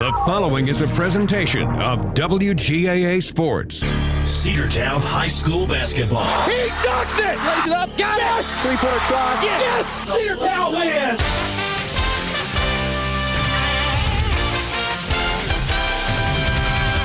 The following is a presentation of WGAA Sports. Cedartown High School basketball. He dunks it! Lays it up, got it! Three-pointer try. Yes! Cedartown wins!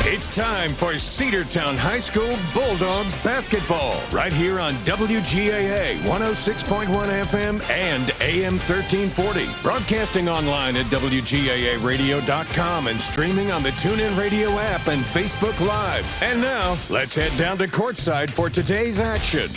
It's time for Cedartown High School Bulldogs basketball right here on WGAA 106.1 FM and AM 1340. Broadcasting online at WGAAradio.com and streaming on the TuneIn Radio app and Facebook Live. And now, let's head down to courtside for today's action.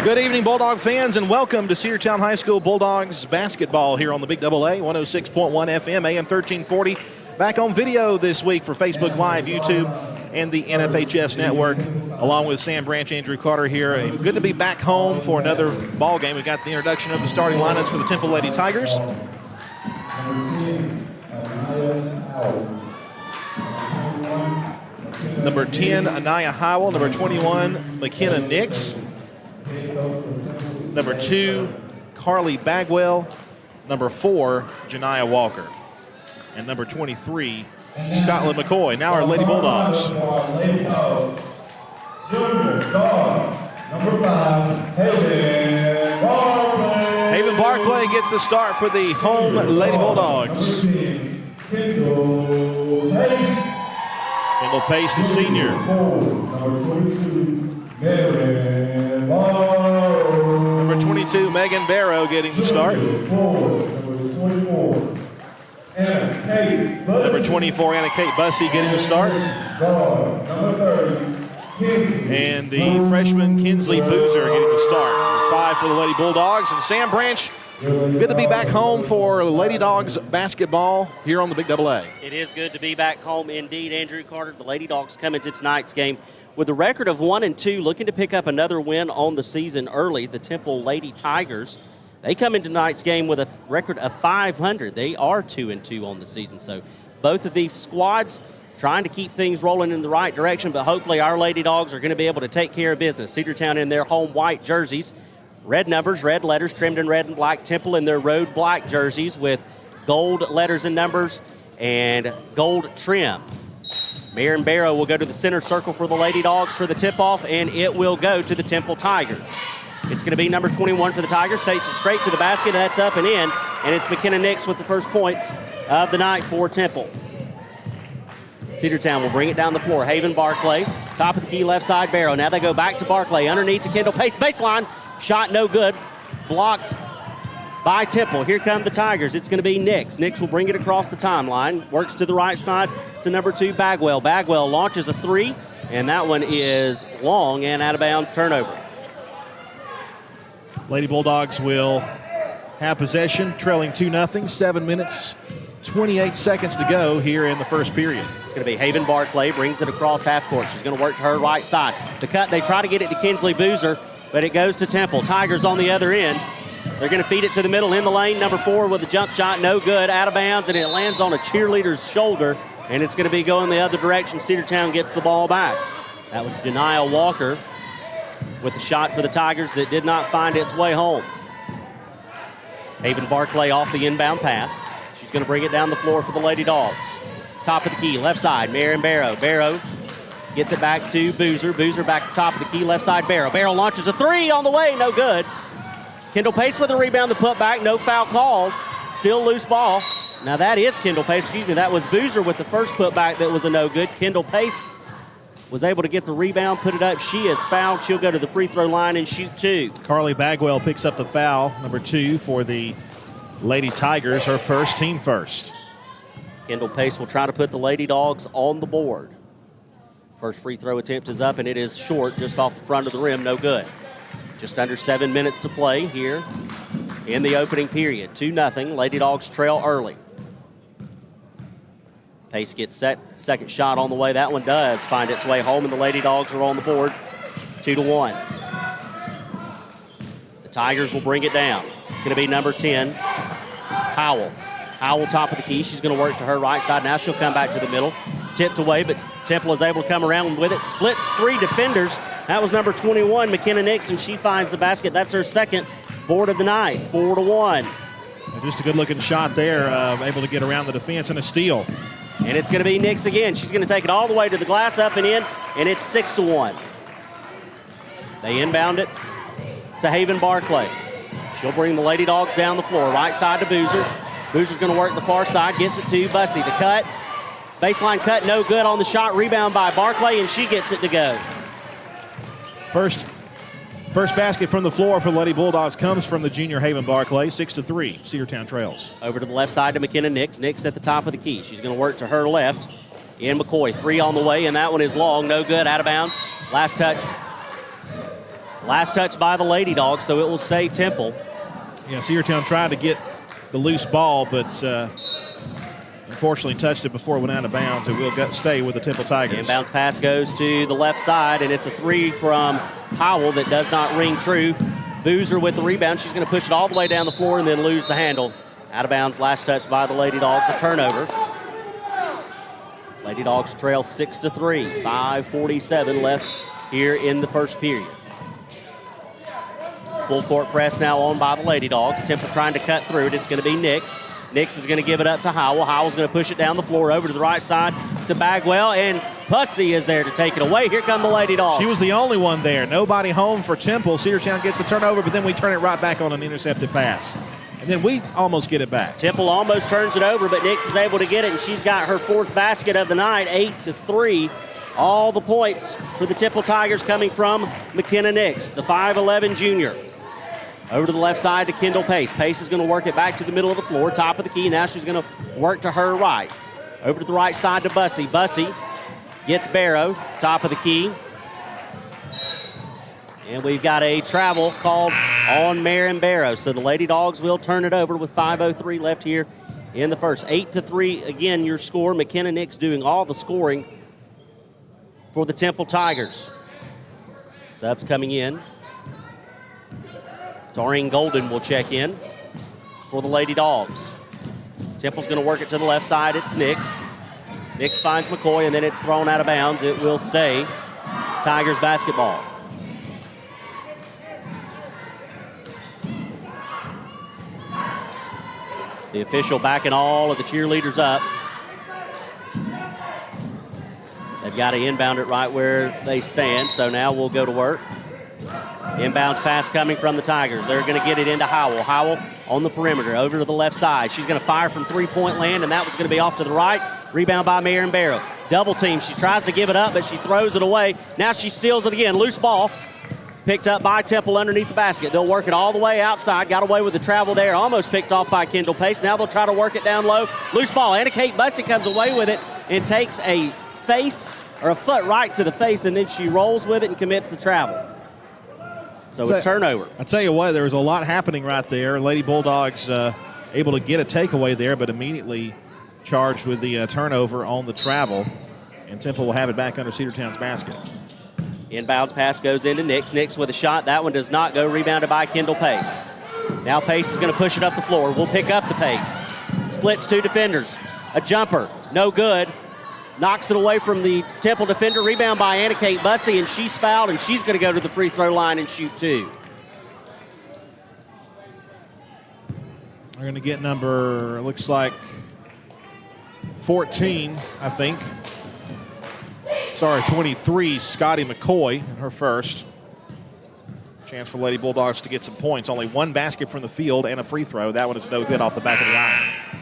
Good evening, Bulldog fans, and welcome to Cedartown High School Bulldogs basketball here on the Big Double A, 106.1 FM, AM 1340. Back on video this week for Facebook Live, YouTube, and the NFHS Network, along with Sam Branch, Andrew Carter here. And good to be back home for another ball game. We got the introduction of the starting lineups for the Temple Lady Tigers. Number 10, Anaya Howell. Number 21, McKenna Nix. Number 2, Carly Bagwell. Number 4, Janiah Walker. And number 23, Scotland McCoy. Now our Lady Bulldogs. Junior Dawgs, number 5, Haven Barclay. Haven Barclay gets the start for the home Lady Bulldogs. Kendall Pace, the senior. Number 22, Megan Barrow. Number 22, Megan Barrow getting the start. Number 24, Anna Kate Bussey. Number 24, Anna Kate Bussey getting the start. Number 30, Kinsley. And the freshman Kinsley Boozer getting the start. Number 5 for the Lady Bulldogs. And Sam Branch, good to be back home for Lady Dogs basketball here on the Big Double A. It is good to be back home indeed, Andrew Carter. The Lady Dogs come into tonight's game with a record of 1-2, looking to pick up another win on the season early. The Temple Lady Tigers, they come into tonight's game with a record of 500. They are 2-2 on the season. So both of these squads trying to keep things rolling in the right direction, but hopefully our Lady Dogs are going to be able to take care of business. Cedartown in their home white jerseys, red numbers, red letters trimmed in red and black. Temple in their road black jerseys with gold letters and numbers and gold trim. Marion Barrow will go to the center circle for the Lady Dogs for the tip-off, and it will go to the Temple Tigers. It's going to be number 21 for the Tigers. Takes it straight to the basket. That's up and in, and it's McKenna Nix with the first points of the night for Temple. Cedartown will bring it down the floor. Haven Barclay, top of the key, left side, Barrow. Now they go back to Barclay. Underneath to Kendall Pace, baseline. Shot no good. Blocked by Temple. Here come the Tigers. It's going to be Nix. Nix will bring it across the timeline. Works to the right side to number 2, Bagwell. Bagwell launches a 3, and that one is long and out of bounds. Turnover. Lady Bulldogs will have possession, trailing 2-0, 7 minutes, 28 seconds to go here in the first period. It's going to be Haven Barclay, brings it across half court. She's going to work to her right side. The cut, they try to get it to Kinsley Boozer, but it goes to Temple. Tigers on the other end. They're going to feed it to the middle in the lane. Number 4 with a jump shot, no good, out of bounds, and it lands on a cheerleader's shoulder, and it's going to be going the other direction. Cedartown gets the ball back. That was Janiah Walker with the shot for the Tigers that did not find its way home. Haven Barclay off the inbound pass. She's going to bring it down the floor for the Lady Dogs. Top of the key, left side, Marion Barrow. Barrow gets it back to Boozer. Boozer back to top of the key, left side, Barrow. Barrow launches a 3 on the way, no good. Kendall Pace with a rebound, the putback, no foul called. Still loose ball. Now that is Kendall Pace, that was Boozer with the first putback that was a no good. Kendall Pace was able to get the rebound, put it up. She is fouled. She'll go to the free throw line and shoot 2. Carly Bagwell picks up the foul, number 2 for the Lady Tigers, her first, team first. Kendall Pace will try to put the Lady Dogs on the board. First free throw attempt is up, and it is short, just off the front of the rim, no good. Just under 7 minutes to play here in the opening period. 2-0, Lady Dogs trail early. Pace gets set, second shot on the way. That one does find its way home, and the Lady Dogs are on the board, 2-1. The Tigers will bring it down. It's going to be number 10, Howell. Howell, top of the key. She's going to work to her right side. Now she'll come back to the middle. Tipped away, but Temple is able to come around with it. Splits 3 defenders. That was number 21, McKenna Nix, and she finds the basket. That's her second board of the night, 4-1. Just a good-looking shot there, able to get around the defense and a steal. And it's going to be Nix again. She's going to take it all the way to the glass, up and in, and it's 6-1. They inbound it to Haven Barclay. She'll bring the Lady Dogs down the floor, right side to Boozer. Boozer's going to work the far side, gets it to Bussey. The cut, baseline cut, no good on the shot. Rebound by Barclay, and she gets it to go. First basket from the floor for the Lady Bulldogs comes from the junior Haven Barclay, 6-3. Cedartown trails. Over to the left side to McKenna Nix. Nix at the top of the key. She's going to work to her left. In McCoy, 3 on the way, and that one is long, no good, out of bounds. Last touch by the Lady Dogs, so it will stay Temple. Yeah, Cedartown tried to get the loose ball, but unfortunately touched it before it went out of bounds. It will stay with the Temple Tigers. Inbounds pass goes to the left side, and it's a 3 from Howell that does not ring true. Boozer with the rebound. She's going to push it all the way down the floor and then lose the handle. Out of bounds, last touch by the Lady Dogs, a turnover. Lady Dogs trail 6-3, 5:47 left here in the first period. Full court press now on by the Lady Dogs. Temple trying to cut through it. It's going to be Nix. Nix is going to give it up to Howell. Howell's going to push it down the floor over to the right side to Bagwell, and Putsy is there to take it away. Here come the Lady Dogs. She was the only one there. Nobody home for Temple. Cedartown gets the turnover, but then we turn it right back on an intercepted pass. And then we almost get it back. Temple almost turns it over, but Nix is able to get it, and she's got her 4th basket of the night, 8-3. All the points for the Temple Tigers coming from McKenna Nix, the 5'11 junior. Over to the left side to Kendall Pace. Pace is going to work it back to the middle of the floor, top of the key. Now she's going to work to her right. Over to the right side to Bussey. Bussey gets Barrow, top of the key. And we've got a travel called on Marin Barrow. So the Lady Dogs will turn it over with 5:03 left here in the first. 8-3, again, your score. McKenna Nix doing all the scoring for the Temple Tigers. Subs coming in. Taurine Golden will check in for the Lady Dogs. Temple's going to work it to the left side. It's Nix. Nix finds McCoy, and then it's thrown out of bounds. It will stay Tigers basketball. The official backing all of the cheerleaders up. They've got to inbound it right where they stand, so now we'll go to work. Inbounds pass coming from the Tigers. They're going to get it into Howell. Howell on the perimeter, over to the left side. She's going to fire from three-point land, and that one's going to be off to the right. Rebound by Marin Barrow. Double team. She tries to give it up, but she throws it away. Now she steals it again. Loose ball. Picked up by Temple underneath the basket. They'll work it all the way outside. Got away with the travel there. Almost picked off by Kendall Pace. Now they'll try to work it down low. Loose ball. Anna Kate Bussey comes away with it and takes a face or a foot right to the face, and then she rolls with it and commits the travel. So a turnover. I tell you what, there was a lot happening right there. Lady Bulldogs able to get a takeaway there, but immediately charged with the turnover on the travel. And Temple will have it back under Cedartown's basket. Inbound pass goes into Nix. Nix with a shot. That one does not go. Rebounded by Kendall Pace. Now Pace is going to push it up the floor. We'll pick up the pace. Splits two defenders. A jumper. No good. Knocks it away from the Temple defender. Rebound by Anna Kate Bussey, and she's fouled, and she's going to go to the free throw line and shoot two. They're going to get number, looks like 14, I think. Sorry, 23, Scotty McCoy, in her first. Chance for Lady Bulldogs to get some points. Only one basket from the field and a free throw. That one is no good off the back of the iron.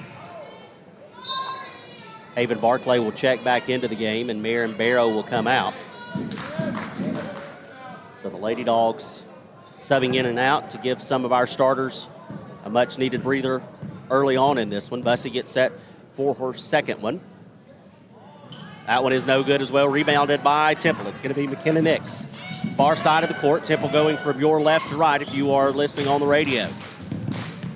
Haven Barclay will check back into the game, and Marin Barrow will come out. So the Lady Dogs subbing in and out to give some of our starters a much-needed breather early on in this one. Bussy gets set for her second one. That one is no good as well. Rebounded by Temple. It's going to be McKenna Nix. Far side of the court. Temple going from your left to right if you are listening on the radio.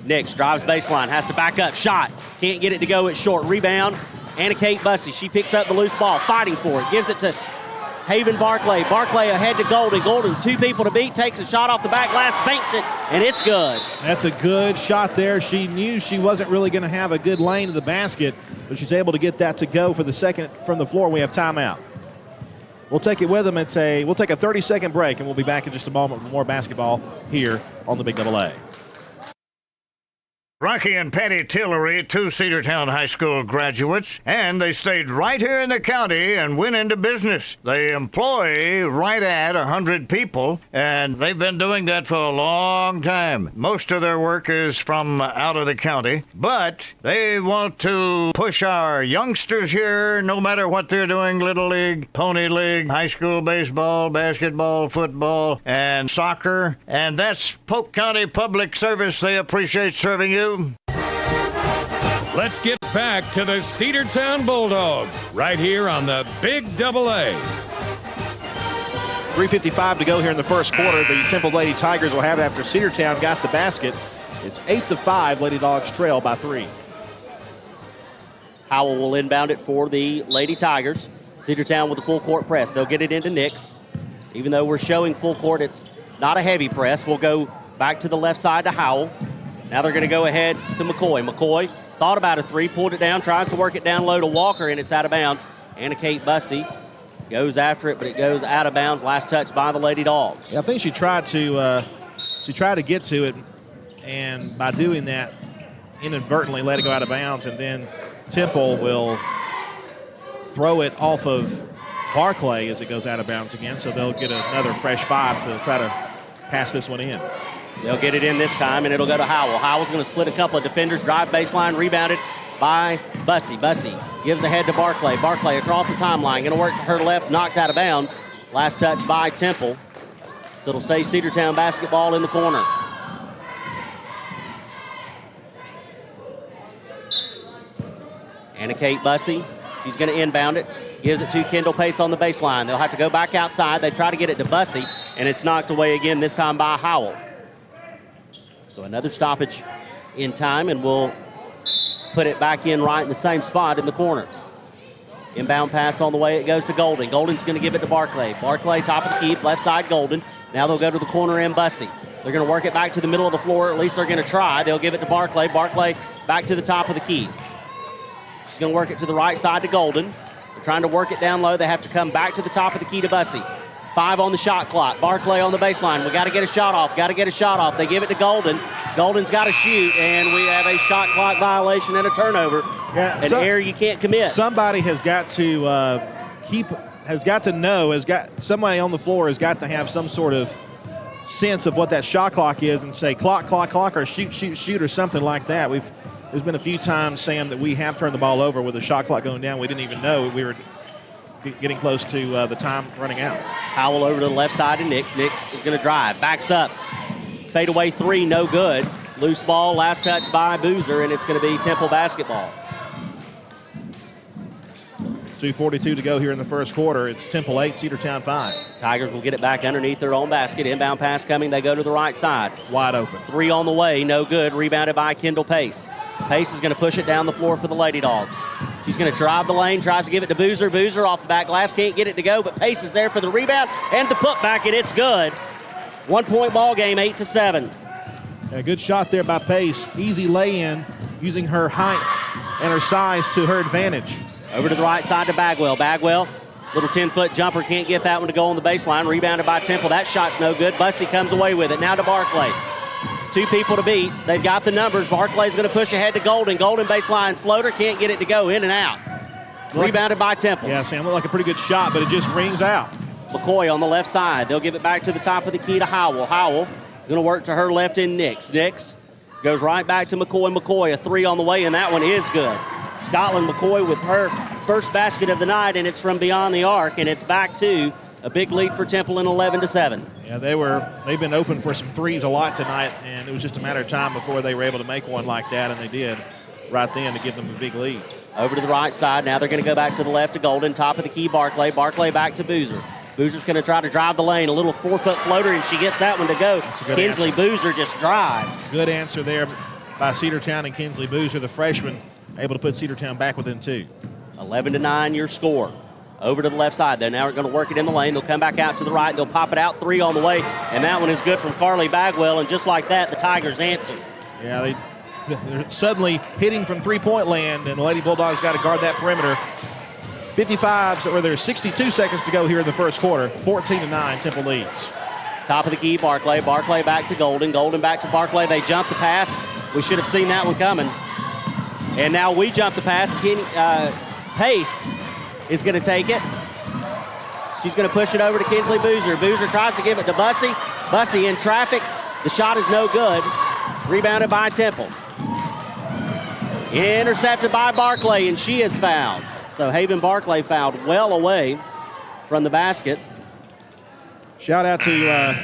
Nix drives baseline. Has to back up. Shot. Can't get it to go. It's short. Rebound. Anna Kate Bussy. She picks up the loose ball. Fighting for it. Gives it to Haven Barclay. Barclay ahead to Golden. Golden, 2 people to beat. Takes a shot off the back glass. Banks it. And it's good. That's a good shot there. She knew she wasn't really going to have a good lane to the basket, but she's able to get that to go for the second from the floor. We have timeout. We'll take it with them. We'll take a 30-second break, and we'll be back in just a moment with more basketball here on the Big Double A. Rocky and Patty Tillery, 2 Cedartown High School graduates, and they stayed right here in the county and went into business. They employ right at 100 people, and they've been doing that for a long time. Most of their work is from out of the county, but they want to push our youngsters here, no matter what they're doing, Little League, Pony League, high school baseball, basketball, football, and soccer, and that's Polk County Public Service. They appreciate serving you. Let's get back to the Cedartown Bulldogs right here on the Big Double A. 3:55 to go here in the first quarter. The Temple Lady Tigers will have it after Cedartown got the basket. It's 8-5. Lady Dogs trail by 3. Howell will inbound it for the Lady Tigers. Cedartown with a full court press. They'll get it into Nix. Even though we're showing full court, it's not a heavy press. We'll go back to the left side to Howell. Now they're going to go ahead to McCoy. McCoy thought about a 3, pulled it down, tries to work it down low to Walker, and it's out of bounds. Anna Kate Bussy goes after it, but it goes out of bounds. Last touch by the Lady Dogs. Yeah, I think she tried to get to it, and by doing that, inadvertently let it go out of bounds, and then Temple will throw it off of Barclay as it goes out of bounds again, so they'll get another fresh 5 to try to pass this one in. They'll get it in this time, and it'll go to Howell. Howell's going to split a couple of defenders, drive baseline, rebounded by Bussy. Bussy gives ahead to Barclay. Barclay across the timeline, going to work to her left, knocked out of bounds. Last touch by Temple. So it'll stay Cedartown basketball in the corner. Anna Kate Bussy, she's going to inbound it. Gives it to Kendall Pace on the baseline. They'll have to go back outside. They try to get it to Bussy, and it's knocked away again, this time by Howell. So another stoppage in time, and we'll put it back in right in the same spot in the corner. Inbound pass on the way. It goes to Golden. Golden's going to give it to Barclay. Barclay, top of the key, left side Golden. Now they'll go to the corner and Bussy. They're going to work it back to the middle of the floor. At least they're going to try. They'll give it to Barclay. Barclay back to the top of the key. She's going to work it to the right side to Golden. They're trying to work it down low. They have to come back to the top of the key to Bussy. 5 on the shot clock. Barclay on the baseline. We got to get a shot off. Got to get a shot off. They give it to Golden. Golden's got to shoot, and we have a shot clock violation and a turnover. Yeah, an error you can't commit. Somebody has got to somebody on the floor has got to have some sort of sense of what that shot clock is and say clock, or shoot, or something like that. There's been a few times, Sam, that we have turned the ball over with a shot clock going down. We didn't even know we were getting close to the time running out. Howell over to the left side to Nix. Nix is going to drive. Backs up. Fadeaway 3, no good. Loose ball, last touch by Boozer, and it's going to be Temple basketball. 2:42 to go here in the first quarter. It's Temple 8, Cedartown 5. Tigers will get it back underneath their own basket. Inbound pass coming. They go to the right side. Wide open. 3 on the way, no good. Rebounded by Kendall Pace. Pace is going to push it down the floor for the Lady Dogs. She's going to drive the lane, tries to give it to Boozer. Boozer off the back glass, can't get it to go, but Pace is there for the rebound and the putback, and it's good. 1-point ball game, 8-7. A good shot there by Pace. Easy lay-in, using her height and her size to her advantage. Over to the right side to Bagwell. Bagwell, little 10-foot jumper, can't get that one to go on the baseline. Rebounded by Temple. That shot's no good. Bussy comes away with it. Now to Barclay. 2 people to beat. They've got the numbers. Barclay's going to push ahead to Golden. Golden baseline floater. Can't get it to go. In and out. Rebounded by Temple. Yeah, Sam, looked like a pretty good shot, but it just rings out. McCoy on the left side. They'll give it back to the top of the key to Howell. Howell is going to work to her left in Nix. Nix goes right back to McCoy. McCoy, a 3 on the way, and that one is good. Scotland McCoy with her first basket of the night, and it's from beyond the arc, and it's back to A big lead for Temple in 11-7. Yeah, they've been open for some threes a lot tonight, and it was just a matter of time before they were able to make one like that, and they did right then to give them a big lead. Over to the right side. Now they're going to go back to the left to Golden. Top of the key, Barclay. Barclay back to Boozer. Boozer's going to try to drive the lane. A little 4-foot floater, and she gets that one to go. Kinsley Boozer just drives. Good answer there by Cedartown and Kinsley Boozer, the freshman, able to put Cedartown back within 2. 11-9 your score. Over to the left side. They're now going to work it in the lane. They'll come back out to the right. They'll pop it out. 3 on the way. And that one is good from Carly Bagwell. And just like that, the Tigers answer. Yeah, they're suddenly hitting from three-point land, and the Lady Bulldogs got to guard that perimeter. 62 seconds to go here in the first quarter. 14-9, Temple leads. Top of the key, Barclay. Barclay back to Golden. Golden back to Barclay. They jump the pass. We should have seen that one coming. And now we jump the pass. Pace is going to take it. She's going to push it over to Kinsley Boozer. Boozer tries to give it to Bussey. Bussey in traffic. The shot is no good. Rebounded by Temple. Intercepted by Barclay, and she is fouled. So Haven Barclay fouled well away from the basket. Shout out to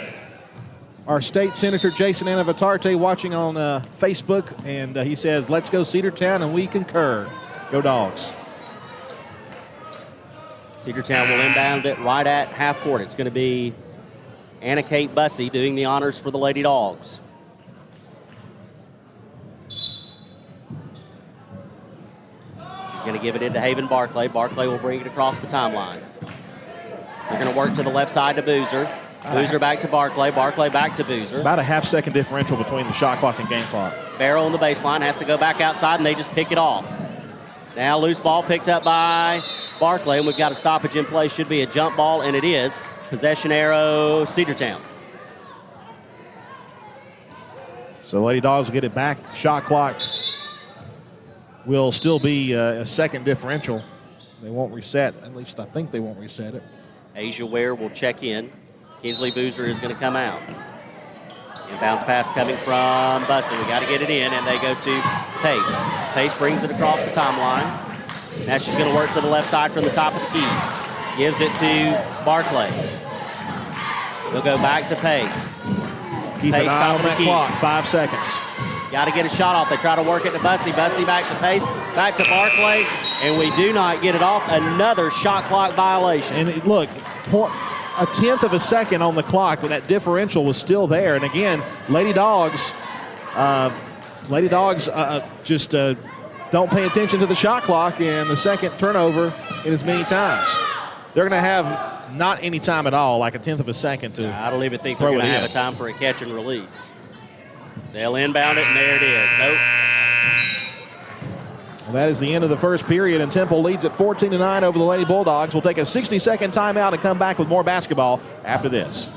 our state senator, Jason Anavatarte, watching on Facebook, and he says, let's go Cedartown, and we concur. Go Dogs. Cedartown will inbound it right at half court. It's going to be Anna Kate Bussey doing the honors for the Lady Dogs. She's going to give it into Haven Barclay. Barclay will bring it across the timeline. They're going to work to the left side to Boozer. Boozer back to Barclay. Barclay back to Boozer. About a half-second differential between the shot clock and game clock. Barrow on the baseline has to go back outside, and they just pick it off. Now loose ball picked up by Barclay, and we've got a stoppage in play. Should be a jump ball, and it is. Possession arrow, Cedartown. So Lady Dogs will get it back. Shot clock will still be a second differential. They won't reset. At least I think they won't reset it. Asia Ware will check in. Kinsley Boozer is going to come out. Inbounds pass coming from Bussey. We got to get it in, and they go to Pace. Pace brings it across the timeline. Now she's going to work to the left side from the top of the key. Gives it to Barclay. They'll go back to Pace. Keep Pace an eye on that clock. 5 seconds. Got to get a shot off. They try to work it to Bussey. Bussey back to Pace. Back to Barclay. And we do not get it off. Another shot clock violation. And look, a tenth of a second on the clock, but that differential was still there. And again, Lady Dogs just don't pay attention to the shot clock, and the second turnover in as many times. They're going to have not any time at all, like a tenth of a second to I don't even think they're going to have a time for a catch and release. They'll inbound it, and there it is. Nope. Well, that is the end of the first period, and Temple leads at 14-9 over the Lady Bulldogs. We'll take a 60-second timeout and come back with more basketball after this.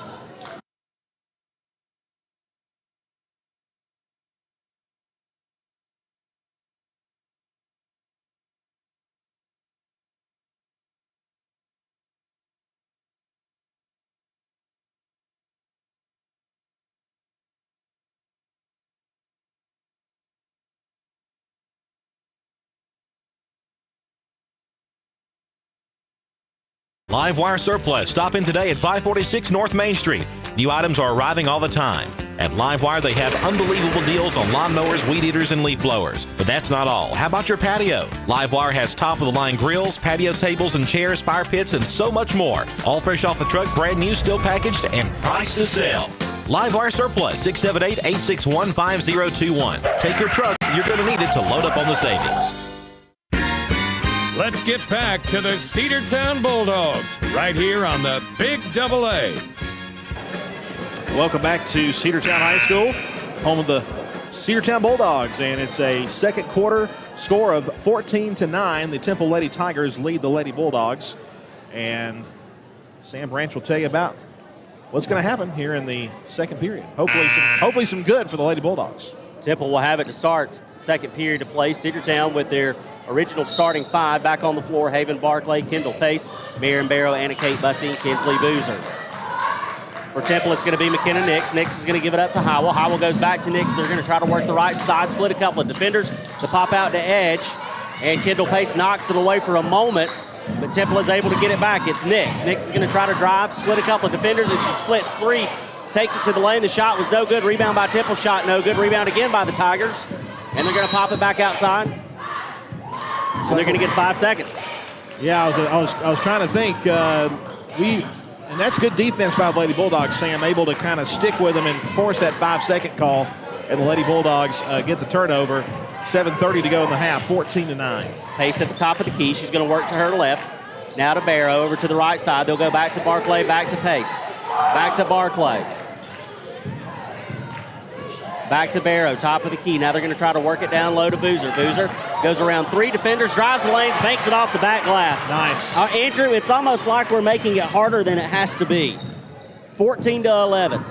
Livewire Surplus. Stop in today at 546 North Main Street. New items are arriving all the time. At Livewire, they have unbelievable deals on lawnmowers, weed eaters, and leaf blowers. But that's not all. How about your patio? Livewire has top-of-the-line grills, patio tables and chairs, fire pits, and so much more. All fresh off the truck, brand new, still packaged, and priced to sell. Livewire Surplus, 678-861-5021. Take your truck. You're going to need it to load up on the savings. Let's get back to the Cedartown Bulldogs right here on the Big Double A. Welcome back to Cedartown High School, home of the Cedartown Bulldogs, and it's a second quarter score of 14-9. The Temple Lady Tigers lead the Lady Bulldogs, and Sam Branch will tell you about what's going to happen here in the second period. Hopefully some good for the Lady Bulldogs. Temple will have it to start second period of play. Cedartown with their original starting five back on the floor. Haven Barclay, Kendall Pace, Miriam Barrow, Anna Kate Bussey, and Kinsley Boozer. For Temple, it's going to be McKenna Nix. Nix is going to give it up to Howell. Howell goes back to Nix. They're going to try to work the right side, split a couple of defenders to pop out to edge. And Kendall Pace knocks it away for a moment. but Temple is able to get it back. It's Nix. Nix is going to try to drive, split a couple of defenders, and she splits free. Takes it to the lane. The shot was no good. Rebound by Temple. Shot no good. Rebound again by the Tigers. And they're going to pop it back outside. So they're going to get 5 seconds. Yeah, I was trying to think. And that's good defense by the Lady Bulldogs, Sam, able to kind of stick with them and force that 5-second call. And the Lady Bulldogs get the turnover. 7:30 to go in the half, 14-9. Pace at the top of the key. She's going to work to her left. Now to Barrow over to the right side. They'll go back to Barclay, back to Pace. Back to Barclay. Back to Barrow, top of the key. Now they're going to try to work it down low to Boozer. Boozer goes around 3 defenders, drives the lanes, banks it off the back glass. Nice. Andrew, it's almost like we're making it harder than it has to be. 14-11.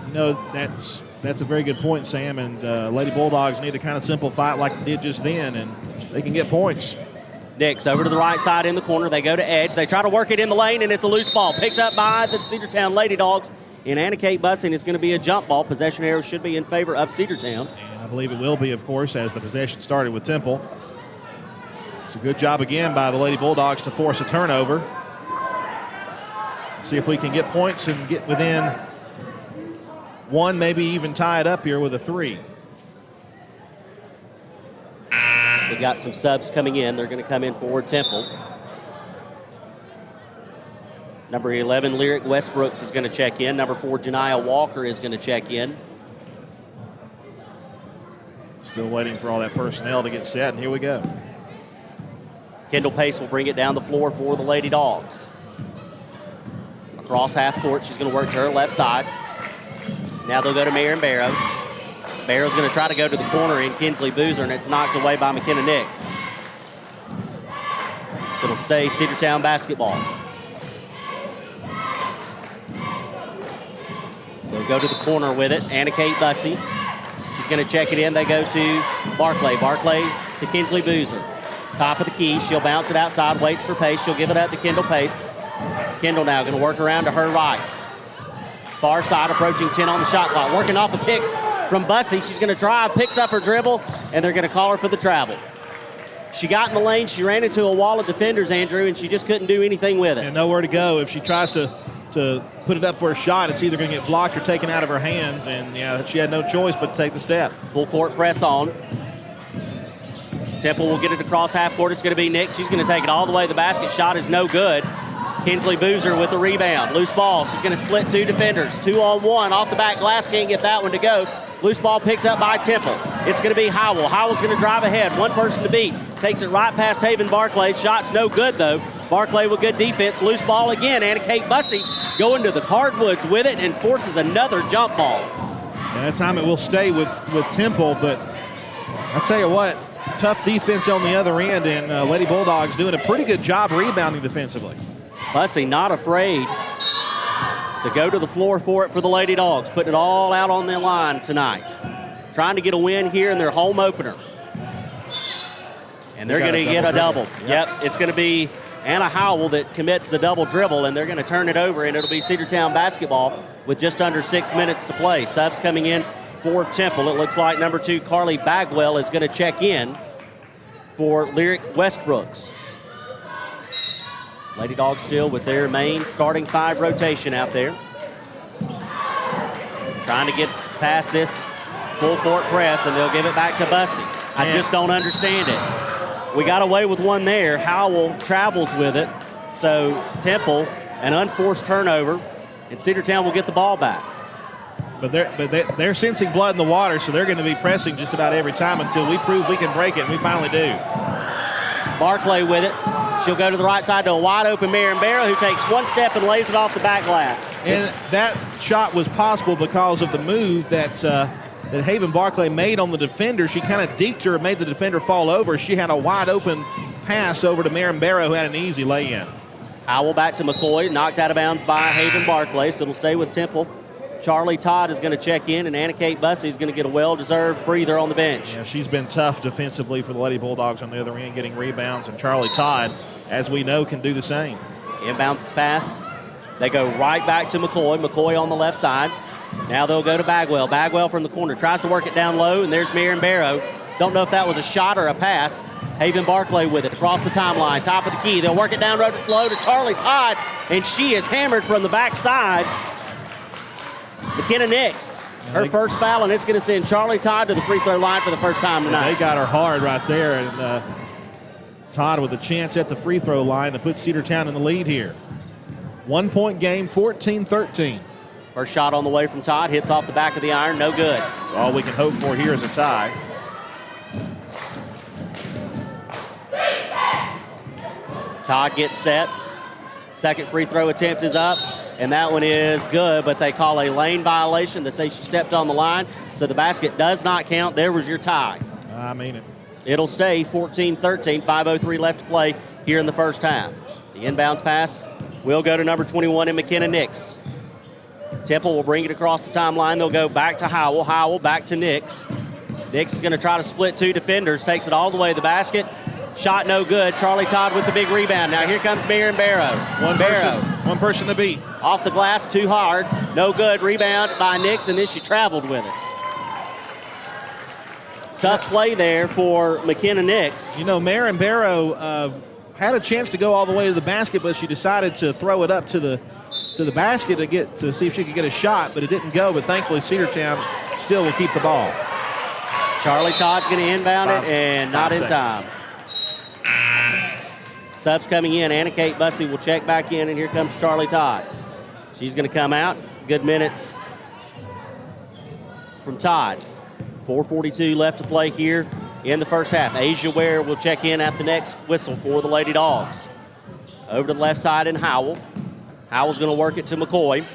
You know, that's a very good point, Sam, and Lady Bulldogs need to kind of simplify it like they did just then, and they can get points. Nix over to the right side in the corner. They go to edge. They try to work it in the lane, and it's a loose ball. Picked up by the Cedartown Lady Dogs. In Anna Kate Bussing, it's going to be a jump ball. Possession arrow should be in favor of Cedartown. And I believe it will be, of course, as the possession started with Temple. It's a good job again by the Lady Bulldogs to force a turnover. See if we can get points and get within one, maybe even tie it up here with a 3. We've got some subs coming in. They're going to come in for Temple. Number 11, Lyric Westbrooks is going to check in. Number 4, Janiah Walker is going to check in. Still waiting for all that personnel to get set, and here we go. Kendall Pace will bring it down the floor for the Lady Dogs. Across half court, she's going to work to her left side. Now they'll go to Marion Barrow. Barrow's going to try to go to the corner in Kinsley Boozer, and it's knocked away by McKenna Nix. So it'll stay Cedartown basketball. They'll go to the corner with it. Anna Kate Bussey. She's going to check it in. They go to Barclay. Barclay to Kinsley Boozer. Top of the key. She'll bounce it outside. Waits for Pace. She'll give it up to Kendall Pace. Kendall now going to work around to her right. Far side approaching 10 on the shot clock. Working off a pick from Bussey. She's going to drive. Picks up her dribble. And they're going to call her for the travel. She got in the lane. She ran into a wall of defenders, Andrew, and she just couldn't do anything with it. And nowhere to go. If she tries to put it up for a shot, it's either going to get blocked or taken out of her hands, and yeah, she had no choice but to take the step. Full court press on. Temple will get it across half court. It's going to be Nix. She's going to take it all the way. The basket shot is no good. Kinsley Boozer with the rebound. Loose ball. She's going to split 2 defenders. 2-on-1 off the back glass. Can't get that one to go. Loose ball picked up by Temple. It's going to be Howell. Howell's going to drive ahead. One person to beat. Takes it right past Haven Barclay. Shot's no good, though. Barclay with good defense. Loose ball again. Anna Kate Bussey going to the hardwoods with it and forces another jump ball. And that time it will stay with Temple, but I'll tell you what, tough defense on the other end, and Lady Bulldogs doing a pretty good job rebounding defensively. Bussey not afraid to go to the floor for it for the Lady Dogs, putting it all out on the line tonight. Trying to get a win here in their home opener. And they're going to get a double. Yep, it's going to be Anna Howell that commits the double dribble, and they're going to turn it over, and it'll be Cedartown basketball with just under 6 minutes to play. Subs coming in for Temple. It looks like number 2, Carly Bagwell, is going to check in for Lyric Westbrooks. Lady Dogs still with their main starting 5 rotation out there. Trying to get past this full court press, and they'll give it back to Bussey. I just don't understand it. We got away with one there. Howell travels with it. So Temple, an unforced turnover, and Cedartown will get the ball back. But they're sensing blood in the water, so they're going to be pressing just about every time until we prove we can break it, and we finally do. Barclay with it. She'll go to the right side to a wide-open Marion Barrow, who takes one step and lays it off the back glass. And that shot was possible because of the move that Haven Barclay made on the defender. She kind of deked her and made the defender fall over. She had a wide-open pass over to Marion Barrow, who had an easy lay-in. Howell back to McCoy, knocked out of bounds by Haven Barclay, so it'll stay with Temple. Charlie Todd is going to check in, and Anna Kate Bussey is going to get a well-deserved breather on the bench. Yeah, she's been tough defensively for the Lady Bulldogs on the other end, getting rebounds, and Charlie Todd, as we know, can do the same. Inbounds pass. They go right back to McCoy. McCoy on the left side. Now they'll go to Bagwell. Bagwell from the corner tries to work it down low, and there's Marion Barrow. Don't know if that was a shot or a pass. Haven Barclay with it across the timeline, top of the key. They'll work it down low to Charlie Todd, and she is hammered from the backside. McKenna Nix, her first foul, and it's going to send Charlie Todd to the free throw line for the first time tonight. They got her hard right there, and Todd with a chance at the free throw line to put Cedartown in the lead here. 1 point game, 14-13. First shot on the way from Todd, hits off the back of the iron, no good. So all we can hope for here is a tie. Todd gets set. Second free throw attempt is up, and that one is good, but they call a lane violation. They say she stepped on the line, so the basket does not count. There was your tie. I mean it. It'll stay 14-13, 5:03 left to play here in the first half. The inbounds pass will go to number 21 in McKenna Nix. Temple will bring it across the timeline. They'll go back to Howell. Howell back to Nix. Nix is going to try to split two defenders, takes it all the way to the basket. Shot no good. Charlie Todd with the big rebound. Now here comes Marion Barrow. One person to beat. Off the glass, too hard. No good. Rebound by Nix, and then she traveled with it. Tough play there for McKenna Nix. You know, Marion Barrow had a chance to go all the way to the basket, but she decided to throw it up to the basket to see if she could get a shot, but it didn't go. But thankfully, Cedartown still will keep the ball. Charlie Todd's going to inbound it, and not in time. Subs coming in. Anna Kate Bussey will check back in, and here comes Charlie Todd. She's going to come out. Good minutes from Todd. 4:42 left to play here in the first half. Asia Ware will check in at the next whistle for the Lady Dogs. Over to the left side in Howell. Howell's going to work it to McCoy.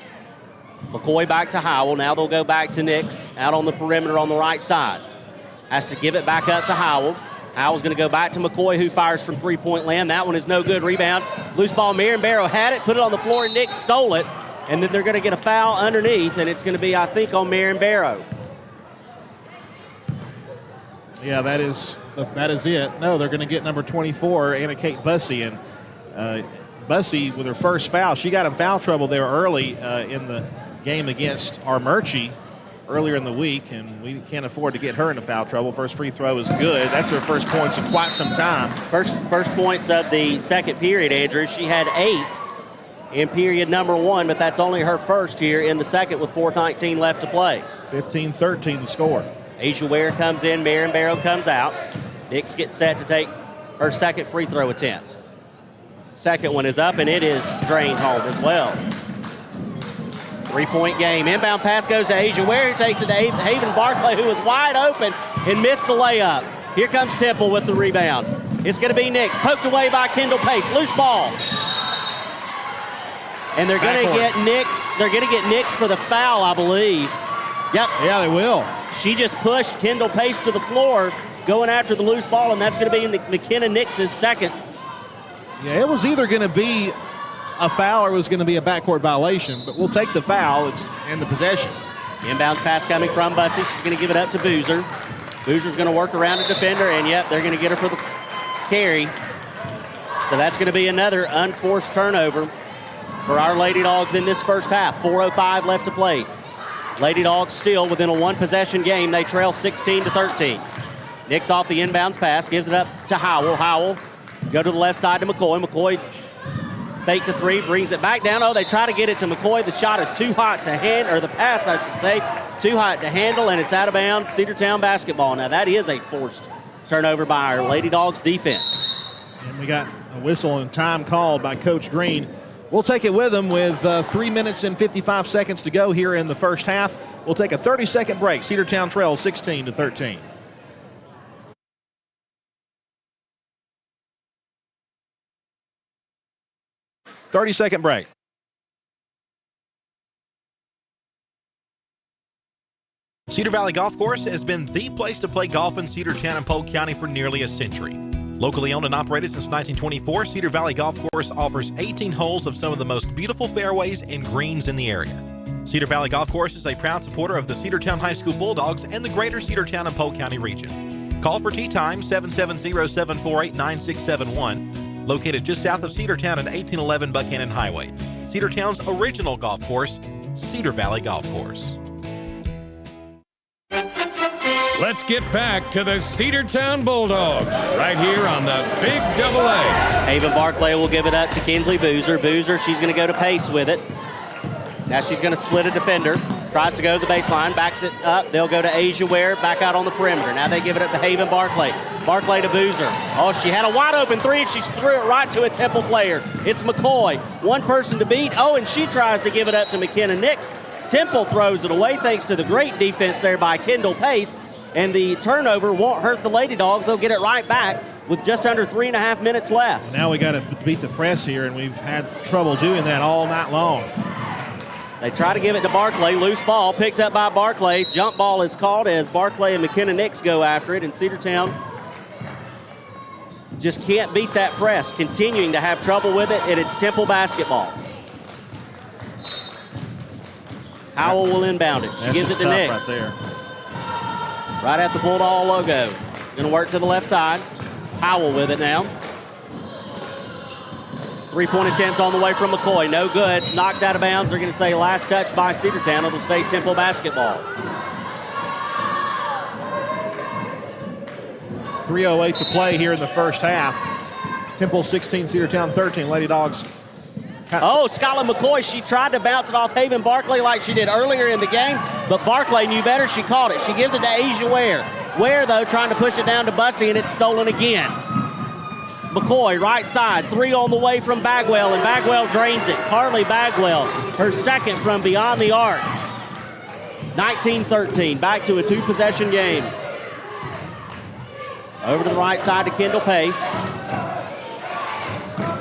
McCoy back to Howell. Now they'll go back to Nix out on the perimeter on the right side. Has to give it back up to Howell. Howell's going to go back to McCoy, who fires from three-point land. That one is no good. Rebound. Loose ball. Marion Barrow had it, put it on the floor, and Nix stole it. And then they're going to get a foul underneath, and it's going to be, I think, on Marion Barrow. Yeah, that is it. No, they're going to get number 24, Anna Kate Bussey. And Bussey, with her first foul, she got in foul trouble there early in the game against Armurchie earlier in the week, and we can't afford to get her into foul trouble. First free throw is good. That's her first points in quite some time. First points of the second period, Andrew. She had 8 in period number 1, but that's only her first here in the second with 4:19 left to play. 15-13 the score. Asia Ware comes in, Marion Barrow comes out. Nix gets set to take her second free throw attempt. Second one is up, and it is drained home as well. 3-point game. Inbound pass goes to Asia Ware, who takes it to Haven Barclay, who was wide open and missed the layup. Here comes Temple with the rebound. It's going to be Nix, poked away by Kendall Pace. Loose ball. And they're going to get Nix. They're going to get Nix for the foul, I believe. Yep. Yeah, they will. She just pushed Kendall Pace to the floor, going after the loose ball, and that's going to be McKenna Nix's second. Yeah, it was either going to be a foul or it was going to be a backcourt violation, but we'll take the foul. It's in the possession. Inbounds pass coming from Bussey. She's going to give it up to Boozer. Boozer's going to work around a defender, and yep, they're going to get her for the carry. So that's going to be another unforced turnover for our Lady Dogs in this first half. 4:05 left to play. Lady Dogs still within a one-possession game. They trail 16-13. Nix off the inbounds pass, gives it up to Howell. Howell go to the left side to McCoy. McCoy fake to three, brings it back down. Oh, they try to get it to McCoy. The shot is too hot to handle, or the pass, I should say, too hot to handle, and it's out of bounds. Cedartown basketball. Now, that is a forced turnover by our Lady Dogs defense. And we got a whistle and time called by Coach Green. We'll take it with them with 3 minutes and 55 seconds to go here in the first half. We'll take a 30-second break. Cedartown trails 16-13. Thirty-second break. Cedar Valley Golf Course has been the place to play golf in Cedartown and Polk County for nearly a century. Locally owned and operated since 1924, Cedar Valley Golf Course offers 18 holes of some of the most beautiful fairways and greens in the area. Cedar Valley Golf Course is a proud supporter of the Cedartown High School Bulldogs and the greater Cedartown and Polk County region. Call for tee time 770-748-9671. Located just south of Cedartown at 1811 Buchanan Highway. Cedartown's original golf course, Cedar Valley Golf Course. Let's get back to the Cedartown Bulldogs right here on the Big AA. Haven Barclay will give it up to Kinsley Boozer. Boozer, she's going to go to Pace with it. Now she's going to split a defender. Tries to go to the baseline, backs it up. They'll go to Asia Ware, back out on the perimeter. Now they give it up to Haven Barclay. Barclay to Boozer. Oh, she had a wide open three, and she threw it right to a Temple player. It's McCoy. One person to beat. Oh, and she tries to give it up to McKenna Nix. Temple throws it away thanks to the great defense there by Kendall Pace. And the turnover won't hurt the Lady Dogs. They'll get it right back with just under 3.5 minutes left. Now we got to beat the press here, and we've had trouble doing that all night long. They try to give it to Barclay. Loose ball picked up by Barclay. Jump ball is called as Barclay and McKenna Nix go after it. And Cedartown just can't beat that press, continuing to have trouble with it, and it's Temple basketball. Howell will inbound it. She gives it to Nix. Right there. Right at the Bulldog logo. Going to work to the left side. Howell with it now. Three-point attempt on the way from McCoy. No good. Knocked out of bounds. They're going to say last touch by Cedartown. It'll stay Temple basketball. 3:08 to play here in the first half. Temple 16, Cedartown 13. Lady Dogs. Oh, Skylar McCoy, she tried to bounce it off Haven Barclay like she did earlier in the game, but Barclay knew better. She caught it. She gives it to Asia Ware. Ware, though, trying to push it down to Bussey, and it's stolen again. McCoy, right side, three on the way from Bagwell, and Bagwell drains it. Carly Bagwell, her second from beyond the arc. 19-13, back to a two-possession game. Over to the right side to Kendall Pace.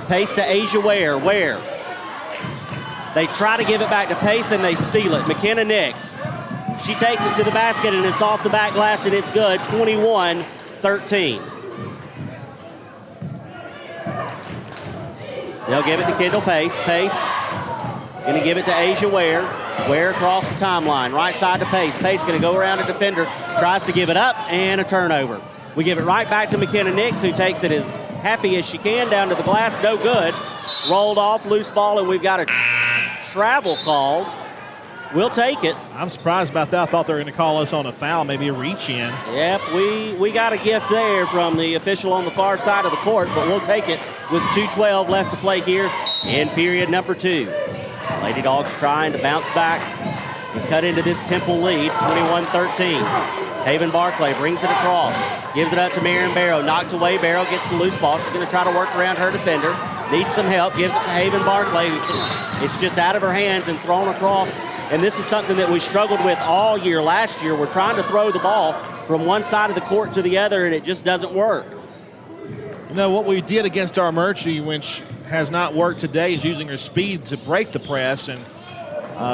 Pace to Asia Ware. Ware. They try to give it back to Pace, and they steal it. McKenna Nix. She takes it to the basket, and it's off the back glass, and it's good. 21-13. They'll give it to Kendall Pace. Pace going to give it to Asia Ware. Ware across the timeline. Right side to Pace. Pace going to go around a defender. Tries to give it up, and a turnover. We give it right back to McKenna Nix, who takes it as happy as she can down to the glass. No good. Rolled off, loose ball, and we've got a travel called. We'll take it. I'm surprised about that. I thought they were going to call us on a foul, maybe a reach in. Yep, we got a gift there from the official on the far side of the court, but we'll take it with 2:12 left to play here in period number 2. Lady Dogs trying to bounce back and cut into this Temple lead, 21-13. Haven Barclay brings it across, gives it up to Marion Barrow, knocked away. Barrow gets the loose ball. She's going to try to work around her defender. Needs some help, gives it to Haven Barclay. It's just out of her hands and thrown across. And this is something that we struggled with all year last year. We're trying to throw the ball from one side of the court to the other, and it just doesn't work. You know, what we did against our Murchie, which has not worked today, is using her speed to break the press. And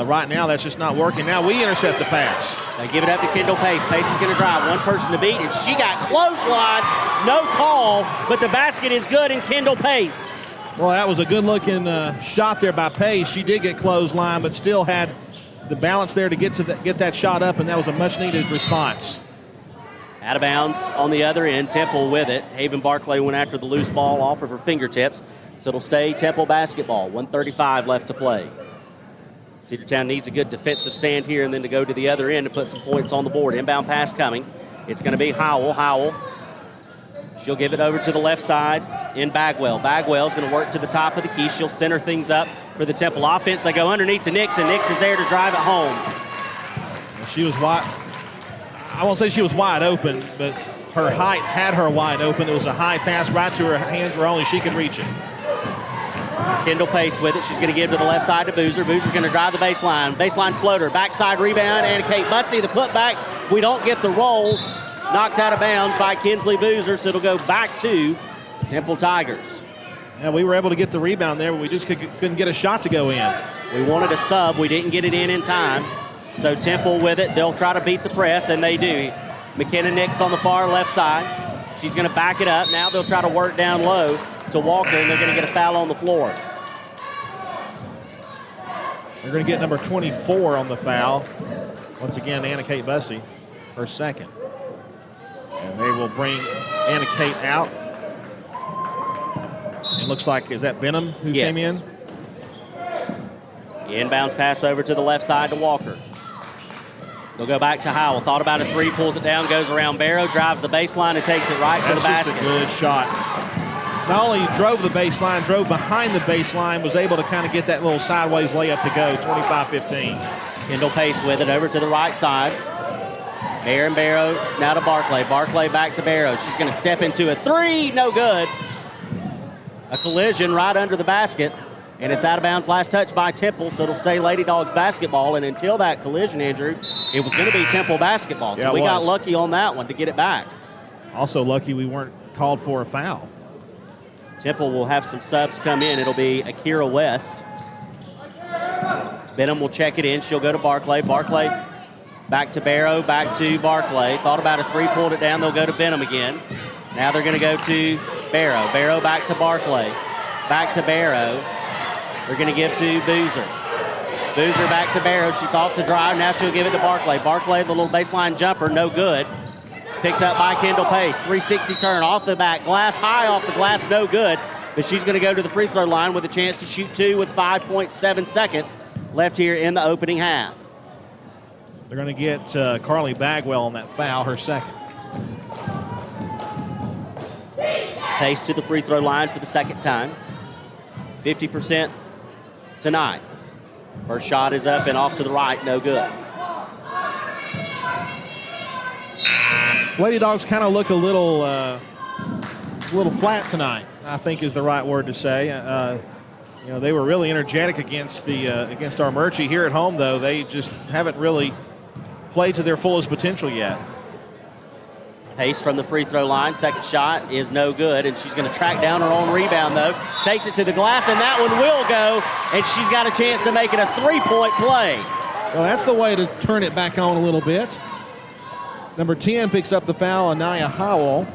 right now, that's just not working. Now we intercept the pass. They give it up to Kendall Pace. Pace is going to drive. One person to beat, and she got clothesline. No call, but the basket is good in Kendall Pace. Well, that was a good-looking shot there by Pace. She did get clothesline, but still had the balance there to get that shot up, and that was a much-needed response. Out of bounds on the other end. Temple with it. Haven Barclay went after the loose ball off of her fingertips, so it'll stay Temple basketball. 1:35 left to play. Cedartown needs a good defensive stand here and then to go to the other end and put some points on the board. Inbound pass coming. It's going to be Howell. Howell. She'll give it over to the left side in Bagwell. Bagwell's going to work to the top of the key. She'll center things up for the Temple offense. They go underneath to Nix, and Nix is there to drive it home. She was wide. I won't say she was wide open, but her height had her wide open. It was a high pass right to her hands where only she could reach it. Kendall Pace with it. She's going to give to the left side to Boozer. Boozer's going to drive the baseline. Baseline floater. Backside rebound. And Kate Bussey, the putback. We don't get the roll. Knocked out of bounds by Kinsley Boozer, so it'll go back to the Temple Tigers. Yeah, we were able to get the rebound there, but we just couldn't get a shot to go in. We wanted a sub. We didn't get it in time. So Temple with it. They'll try to beat the press, and they do. McKenna Nix on the far left side. She's going to back it up. Now they'll try to work down low to Walker, and they're going to get a foul on the floor. They're going to get number 24 on the foul. Once again, Anna Kate Bussey, her second. And they will bring Anna Kate out. It looks like, is that Benham who came in? Inbounds pass over to the left side to Walker. They'll go back to Howell. Thought about a three, pulls it down, goes around Barrow, drives the baseline, and takes it right to the basket. That's just a good shot. Not only drove the baseline, drove behind the baseline, was able to kind of get that little sideways layup to go, 25-15. Kendall Pace with it over to the right side. Aaron Barrow now to Barclay. Barclay back to Barrow. She's going to step into a three. No good. A collision right under the basket. And it's out of bounds. Last touch by Temple, so it'll stay Lady Dogs basketball. And until that collision, Andrew, it was going to be Temple basketball. So we got lucky on that one to get it back. Also lucky we weren't called for a foul. Temple will have some subs come in. It'll be Akira West. Benham will check it in. She'll go to Barclay. Barclay back to Barrow, back to Barclay. Thought about a three, pulled it down. They'll go to Benham again. Now they're going to go to Barrow. Barrow back to Barclay. Back to Barrow. They're going to give to Boozer. Boozer back to Barrow. She thought to drive. Now she'll give it to Barclay. Barclay, the little baseline jumper, no good. Picked up by Kendall Pace. 360 turn off the back glass. High off the glass, no good. But she's going to go to the free throw line with a chance to shoot two with 5.7 seconds left here in the opening half. They're going to get Carly Bagwell on that foul, her second. Pace to the free throw line for the second time. 50% tonight. First shot is up and off to the right, no good. Lady Dogs kind of look a little flat tonight, I think is the right word to say. They were really energetic against our Murchie. Here at home, though, they just haven't really played to their fullest potential yet. Pace from the free throw line. Second shot is no good, and she's going to track down her own rebound, though. Takes it to the glass, and that one will go, and she's got a chance to make it a three-point play. Well, that's the way to turn it back on a little bit. Number 10 picks up the foul, Anaya Howell.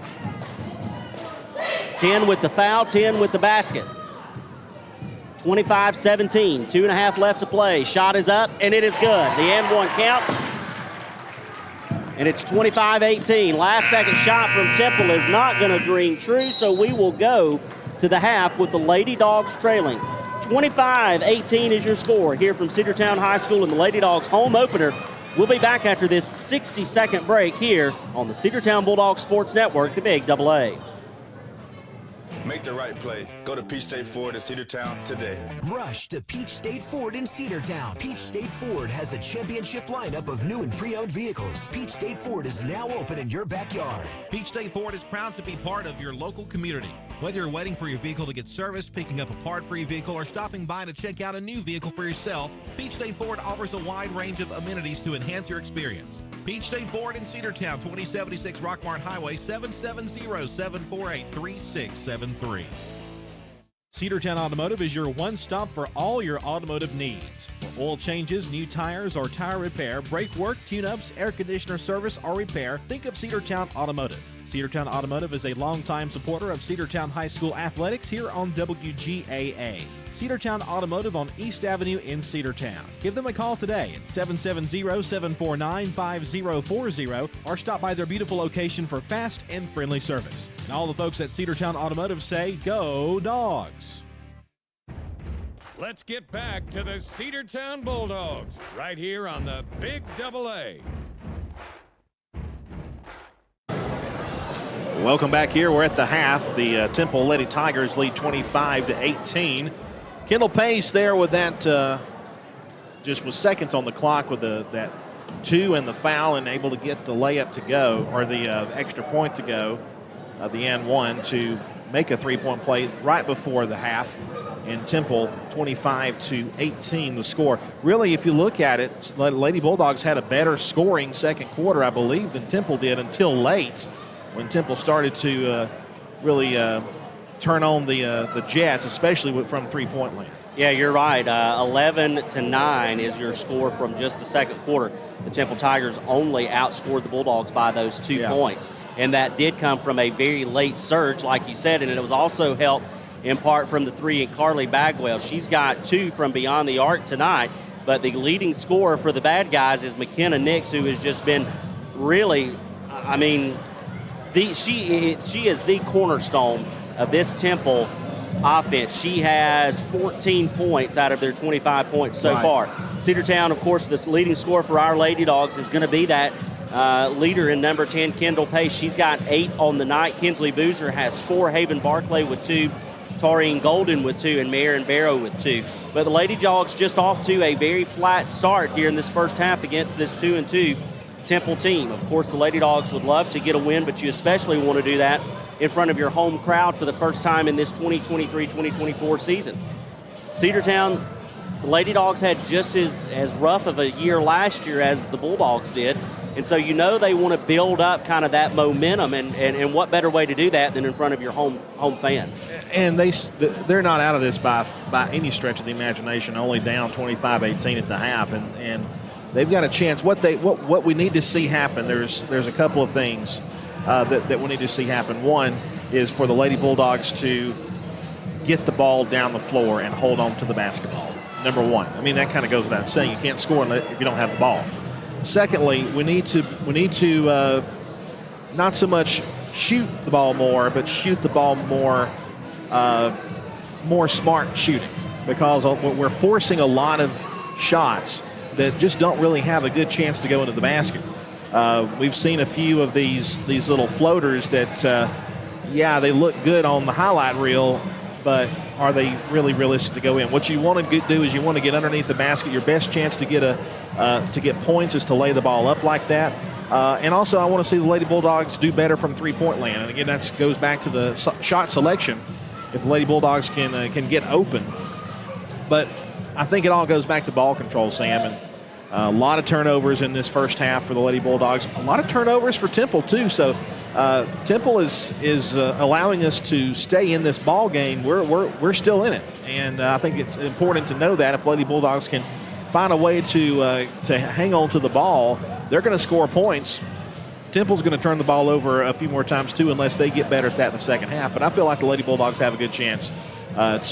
10 with the foul, 10 with the basket. 25-17, 2.5 left to play. Shot is up, and it is good. The and one counts, and it's 25-18. Last second shot from Temple is not going to ring true, so we will go to the half with the Lady Dogs trailing. 25-18 is your score here from Cedartown High School in the Lady Dogs home opener. We'll be back after this 60-second break here on the Cedartown Bulldogs Sports Network, the Big AA. Make the right play. Go to Peach State Ford in Cedartown today. Rush to Peach State Ford in Cedartown. Peach State Ford has a championship lineup of new and pre-owned vehicles. Peach State Ford is now open in your backyard. Peach State Ford is proud to be part of your local community. Whether you're waiting for your vehicle to get serviced, picking up a part for your vehicle, or stopping by to check out a new vehicle for yourself, Peach State Ford offers a wide range of amenities to enhance your experience. Peach State Ford in Cedartown, 2076 Rockmart Highway, 770-748-3673. Cedartown Automotive is your one-stop for all your automotive needs. For oil changes, new tires, or tire repair, brake work, tune-ups, air conditioner service, or repair, think of Cedartown Automotive. Cedartown Automotive is a longtime supporter of Cedartown High School athletics here on WGAA. Cedartown Automotive on East Avenue in Cedartown. Give them a call today at 770-749-5040 or stop by their beautiful location for fast and friendly service. And all the folks at Cedartown Automotive say, go Dogs! Let's get back to the Cedartown Bulldogs right here on the Big AA. Welcome back here. We're at the half. The Temple Lady Tigers lead 25-18. Kendall Pace there with that, just with seconds on the clock with that two and the foul, and able to get the layup to go, or the extra point to go, the and one to make a three-point play right before the half. And Temple 25-18 the score. Really, if you look at it, Lady Bulldogs had a better scoring second quarter, I believe, than Temple did until late, when Temple started to really turn on the Jets, especially from three-point land. Yeah, you're right. 11-9 is your score from just the second quarter. The Temple Tigers only outscored the Bulldogs by those 2 points. And that did come from a very late surge, like you said, and it was also helped in part from the three in Carly Bagwell. She's got 2 from beyond the arc tonight, but the leading scorer for the bad guys is McKenna Nix, who has just been really, she is the cornerstone of this Temple offense. She has 14 points out of their 25 points so far. Cedartown, of course, the leading scorer for our Lady Dogs is going to be that leader in number 10, Kendall Pace. She's got 8 on the night. Kinsley Boozer has 4. Haven Barclay with 2. Taurine Golden with 2, and Marion Barrow with 2. But the Lady Dogs just off to a very flat start here in this first half against this 2-2 Temple team. Of course, the Lady Dogs would love to get a win, but you especially want to do that in front of your home crowd for the first time in this 2023-2024 season. Cedartown, the Lady Dogs had just as rough of a year last year as the Bulldogs did. And so they want to build up kind of that momentum, and what better way to do that than in front of your home fans? And they're not out of this by any stretch of the imagination, only down 25-18 at the half, and they've got a chance. What we need to see happen, there's a couple of things that we need to see happen. One is for the Lady Bulldogs to get the ball down the floor and hold on to the basketball. Number one. I mean, that kind of goes without saying. You can't score if you don't have the ball. Secondly, we need to not so much shoot the ball more, but shoot the ball more smart shooting, because we're forcing a lot of shots that just don't really have a good chance to go into the basket. We've seen a few of these little floaters that, they look good on the highlight reel, but are they really realistic to go in? What you want to do is you want to get underneath the basket. Your best chance to get points is to lay the ball up like that. And also, I want to see the Lady Bulldogs do better from three-point land. And again, that goes back to the shot selection. If the Lady Bulldogs can get open, but I think it all goes back to ball control, Sam. And a lot of turnovers in this first half for the Lady Bulldogs. A lot of turnovers for Temple too. So Temple is allowing us to stay in this ball game. We're still in it, and I think it's important to know that if Lady Bulldogs can find a way to hang on to the ball, they're going to score points. Temple's going to turn the ball over a few more times too, unless they get better at that in the second half. But I feel like the Lady Bulldogs have a good chance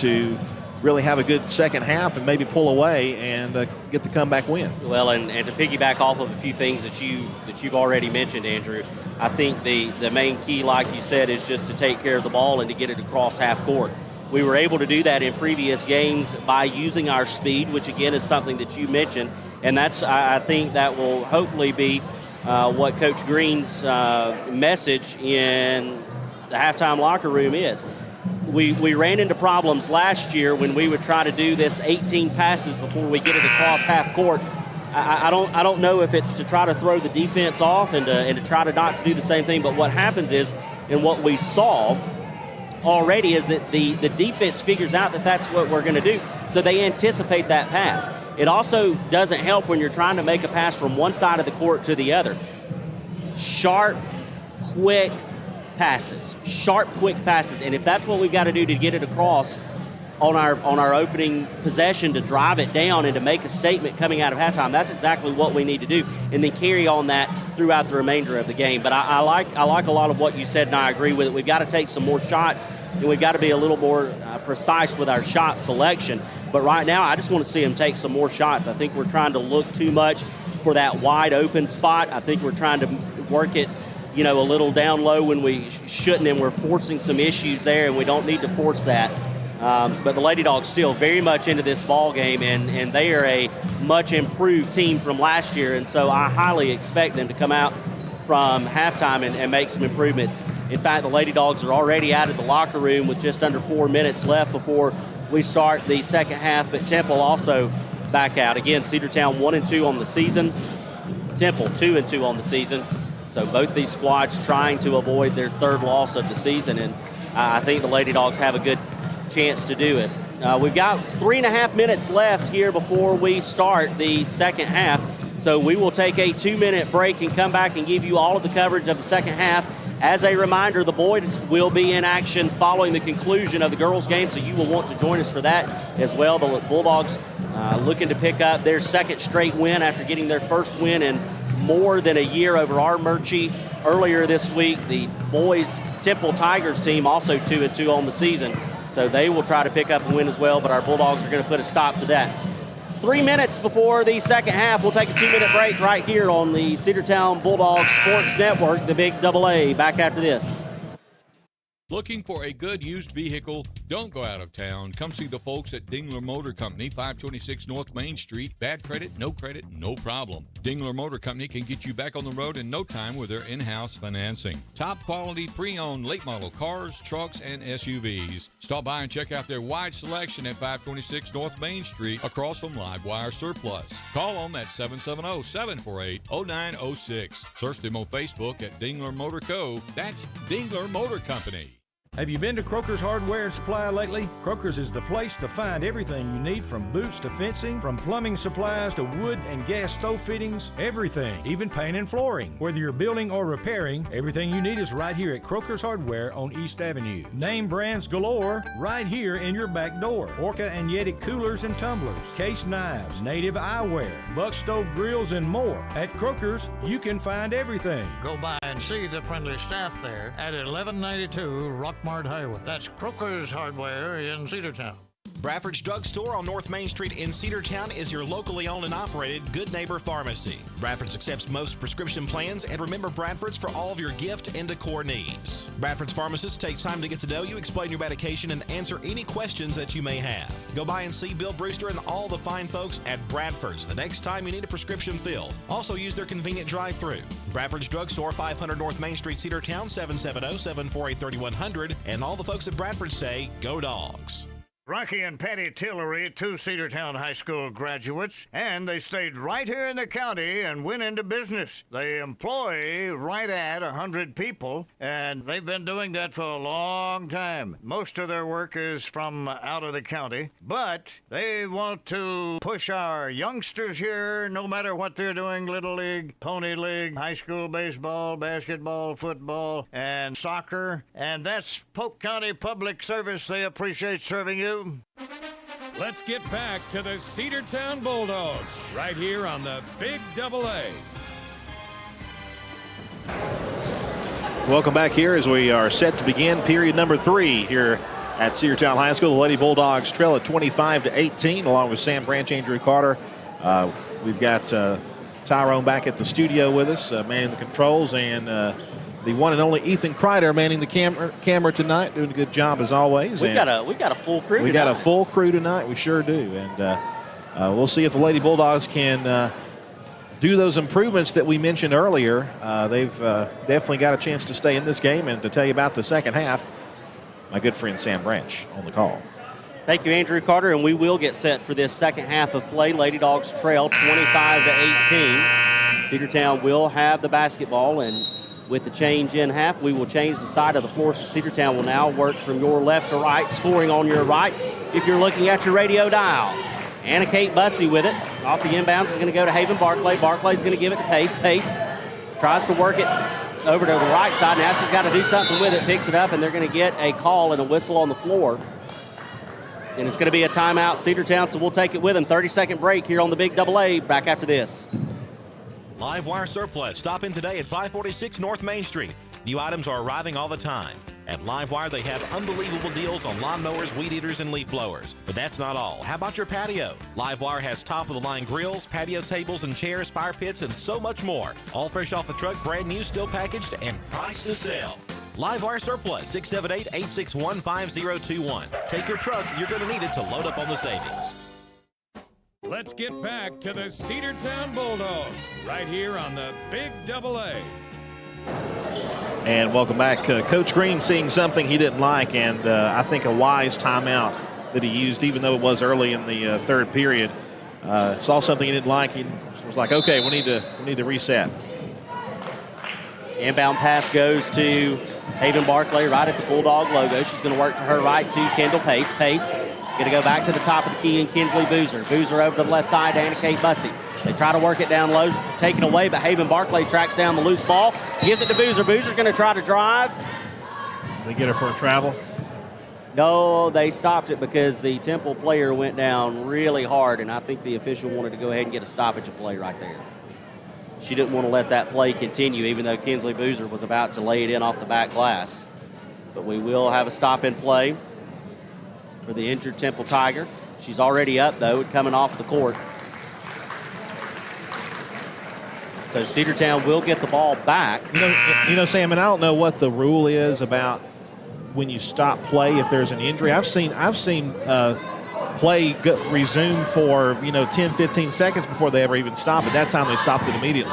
to really have a good second half and maybe pull away and get the comeback win. Well, and to piggyback off of a few things that you've already mentioned, Andrew, I think the main key, like you said, is just to take care of the ball and to get it across half court. We were able to do that in previous games by using our speed, which again is something that you mentioned, and I think that will hopefully be what Coach Green's message in the halftime locker room is. We ran into problems last year when we would try to do this 18 passes before we get it across half court. I don't know if it's to try to throw the defense off and to try to not to do the same thing, but what happens is, and what we saw already is that the defense figures out that that's what we're going to do, so they anticipate that pass. It also doesn't help when you're trying to make a pass from one side of the court to the other. Sharp, quick passes, and if that's what we've got to do to get it across on our opening possession, to drive it down and to make a statement coming out of halftime, that's exactly what we need to do, and then carry on that throughout the remainder of the game. But I like a lot of what you said, and I agree with it. We've got to take some more shots, and we've got to be a little more precise with our shot selection. But right now, I just want to see them take some more shots. I think we're trying to look too much for that wide open spot. I think we're trying to work it a little down low when we shouldn't, and we're forcing some issues there, and we don't need to force that. But the Lady Dogs still very much into this ball game, and they are a much improved team from last year, and so I highly expect them to come out from halftime and make some improvements. In fact, the Lady Dogs are already out of the locker room with just under 4 minutes left before we start the second half, but Temple also back out. Again, Cedartown 1-2 on the season, Temple 2-2 on the season. So both these squads trying to avoid their third loss of the season, and I think the Lady Dogs have a good chance to do it. We've got 3.5 minutes left here before we start the second half, so we will take a 2-minute break and come back and give you all of the coverage of the second half. As a reminder, the boys will be in action following the conclusion of the girls' game, so you will want to join us for that as well. The Bulldogs looking to pick up their second straight win after getting their first win in more than a year over our Murchie earlier this week. The boys Temple Tigers team also 2-2 on the season, so they will try to pick up a win as well, but our Bulldogs are going to put a stop to that. 3 minutes before the second half, we'll take a 2-minute break right here on the Cedartown Bulldogs Sports Network, the Big AA. Back after this. Looking for a good used vehicle? Don't go out of town. Come see the folks at Dingler Motor Company, 526 North Main Street. Bad credit, no problem. Dingler Motor Company can get you back on the road in no time with their in-house financing. Top quality pre-owned late model cars, trucks, and SUVs. Stop by and check out their wide selection at 526 North Main Street across from Livewire Surplus. Call them at 770-748-0906. Search them on Facebook at Dingler Motor Co. That's Dingler Motor Company. Have you been to Croker's Hardware and Supply lately? Croker's is the place to find everything you need, from boots to fencing, from plumbing supplies to wood and gas stove fittings, everything, even paint and flooring. Whether you're building or repairing, everything you need is right here at Croker's Hardware on East Avenue. Name brands galore right here in your back door. Orca and Yeti coolers and tumblers, case knives, native eyewear, buck stove grills, and more. At Croker's, you can find everything. Go by and see the friendly staff there at 1192 Rockmart Highway. That's Croker's Hardware in Cedartown. Bradford's Drugstore on North Main Street in Cedartown is your locally owned and operated Good Neighbor Pharmacy. Bradford's accepts most prescription plans, and remember Bradford's for all of your gift and decor needs. Bradford's pharmacist takes time to get to know you, explain your medication, and answer any questions that you may have. Go by and see Bill Brewster and all the fine folks at Bradford's the next time you need a prescription filled. Also use their convenient drive-thru. Bradford's Drugstore, 500 North Main Street, Cedartown, 770-748-3100. And all the folks at Bradford say, go Dogs. Rocky and Patty Tillery, two Cedartown High School graduates, and they stayed right here in the county and went into business. They employ right at 100 people, and they've been doing that for a long time. Most of their work is from out of the county, but they want to push our youngsters here, no matter what they're doing, Little League, Pony League, high school baseball, basketball, football, and soccer, and that's Polk County Public Service. They appreciate serving you. Let's get back to the Cedartown Bulldogs right here on the Big AA. Welcome back here as we are set to begin period number 3 here at Cedartown High School. The Lady Bulldogs trail at 25-18 along with Sam Branch, Andrew Carter. We've got Tyrone back at the studio with us, manning the controls, and the one and only Ethan Kreider manning the camera tonight, doing a good job as always. We've got a full crew. We got a full crew tonight. We sure do, and we'll see if the Lady Bulldogs can do those improvements that we mentioned earlier. They've definitely got a chance to stay in this game, and to tell you about the second half, my good friend Sam Branch on the call. Thank you, Andrew Carter, and we will get set for this second half of play. Lady Dogs trail 25-18. Cedartown will have the basketball, and with the change in half, we will change the side of the floor, so Cedartown will now work from your left to right, scoring on your right if you're looking at your radio dial. Anna Kate Bussey with it. Off the inbounds is going to go to Haven Barclay. Barclay's going to give it to Pace. Pace tries to work it over to the right side. Now she's got to do something with it, picks it up, and they're going to get a call and a whistle on the floor. And it's going to be a timeout, Cedartown, so we'll take it with them. 30-second break here on the Big AA. Back after this. Livewire Surplus. Stop in today at 546 North Main Street. New items are arriving all the time. At Livewire, they have unbelievable deals on lawnmowers, weed eaters, and leaf blowers. But that's not all. How about your patio? Livewire has top-of-the-line grills, patio tables and chairs, fire pits, and so much more. All fresh off the truck, brand new, still packaged, and priced to sell. Livewire Surplus, 678-861-5021. Take your truck. You're going to need it to load up on the savings. Let's get back to the Cedartown Bulldogs right here on the Big AA. And welcome back. Coach Green seeing something he didn't like, and I think a wise timeout that he used, even though it was early in the third period. Saw something he didn't like. He was like, okay, we need to reset. Inbound pass goes to Haven Barclay right at the Bulldog logo. She's going to work to her right to Kendall Pace. Pace going to go back to the top of the key and Kinsley Boozer. Boozer over to the left side to Anna Kate Bussey. They try to work it down low, taken away, but Haven Barclay tracks down the loose ball, gives it to Boozer. Boozer's going to try to drive. They get her for a travel? No, they stopped it because the Temple player went down really hard, and I think the official wanted to go ahead and get a stoppage of play right there. She didn't want to let that play continue, even though Kinsley Boozer was about to lay it in off the back glass. But we will have a stop in play for the injured Temple Tiger. She's already up, though, coming off the court. So Cedartown will get the ball back. You know, Sam, and I don't know what the rule is about when you stop play if there's an injury. I've seen play resume for 10, 15 seconds before they ever even stop. At that time, they stopped it immediately.